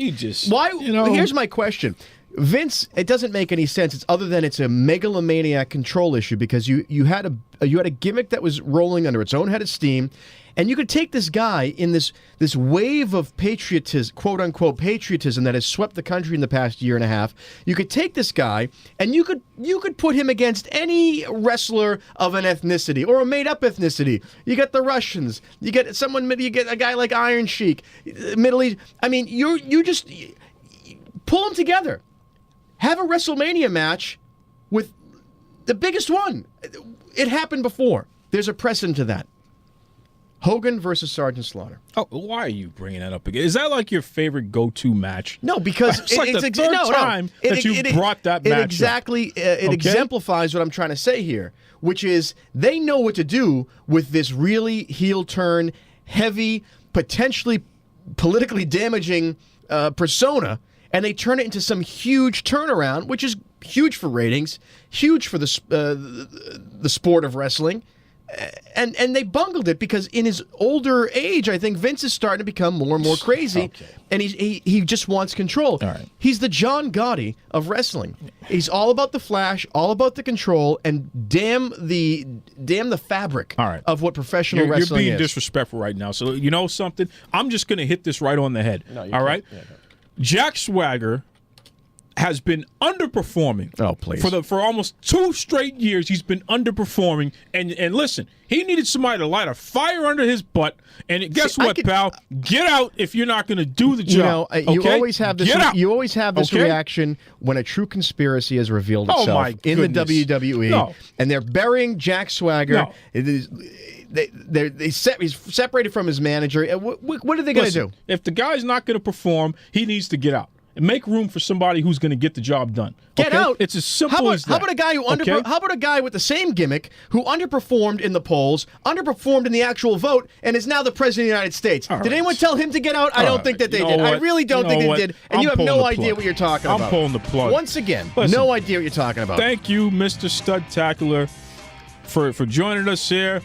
Why? Here's my question. Vince, it doesn't make any sense. It's other than it's a megalomaniac control issue because you had a gimmick that was rolling under its own head of steam, and you could take this guy in this wave of patriotism, quote unquote patriotism that has swept the country in the past year and a half. You could take this guy and you could put him against any wrestler of an ethnicity or a made up ethnicity. You get the Russians. You get a guy like Iron Sheik, Middle East. I mean, you just pull them together. Have a WrestleMania match with the biggest one. It happened before. There's a precedent to that. Hogan versus Sergeant Slaughter. Oh, why are you bringing that up again? Is that like your favorite go-to match? No, because it's like the third time that you brought that match exactly. It exemplifies what I'm trying to say here, which is they know what to do with this really heel-turn, heavy, potentially politically damaging persona, and they turn it into some huge turnaround, which is huge for ratings, huge for the sport of wrestling. And they bungled it because in his older age, I think Vince is starting to become more and more crazy, and he just wants control. All right. He's the John Gotti of wrestling. He's all about the flash, all about the control, and damn the fabric of what professional wrestling is. You're being disrespectful right now. So you know something? I'm just going to hit this right on the head. No, all right? Yeah, no. Jack Swagger has been underperforming. Oh, please. For almost 2 straight years, he's been underperforming. And listen, he needed somebody to light a fire under his butt. And guess what, pal? Get out if you're not going to do the job. You always have this. You always have this reaction when a true conspiracy has revealed itself in the WWE, No. and they're burying Jack Swagger. No. He's separated from his manager. What are they going to do? If the guy's not going to perform, he needs to get out. And make room for somebody who's going to get the job done. Get out. It's as simple as that. How about a guy How about a guy with the same gimmick who underperformed in the polls, underperformed in the actual vote, and is now the president of the United States? Did anyone tell him to get out? I don't think that they did. I really don't think they did. And you have no idea what you're talking about. I'm pulling the plug. Once again, no idea what you're talking about. Thank you, Mr. Studtacular, for joining us here.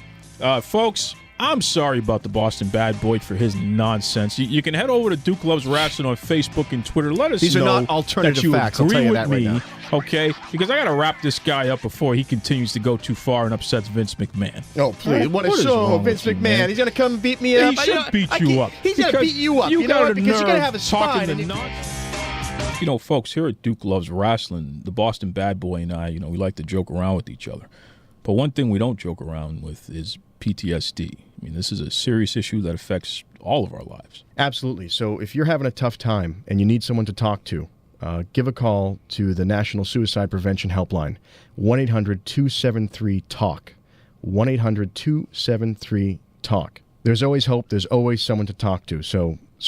Folks, I'm sorry about the Boston Bad Boy for his nonsense. You can head over to Duke Loves Rasslin on Facebook and Twitter. Let us These know are not alternative that you facts. I'll agree tell you with that right me, now. okay? Because I got to wrap this guy up before he continues to go too far and upsets Vince McMahon. Oh, please. What is a show. wrong Vince with you, McMahon. man? He's going to come beat me up. He should beat you up. He's going to beat you up. You know what? Because you're going to have a spine. You know, folks, here at Duke Loves Wrestling, the Boston Bad Boy and I, we like to joke around with each other. But one thing we don't joke around with is PTSD. I mean, this is a serious issue that affects all of our lives. Absolutely. So if you're having a tough time and you need someone to talk to, give a call to the National Suicide Prevention Helpline, 1-800-273-TALK, 1-800-273-TALK. There's always hope. There's always someone to talk to. So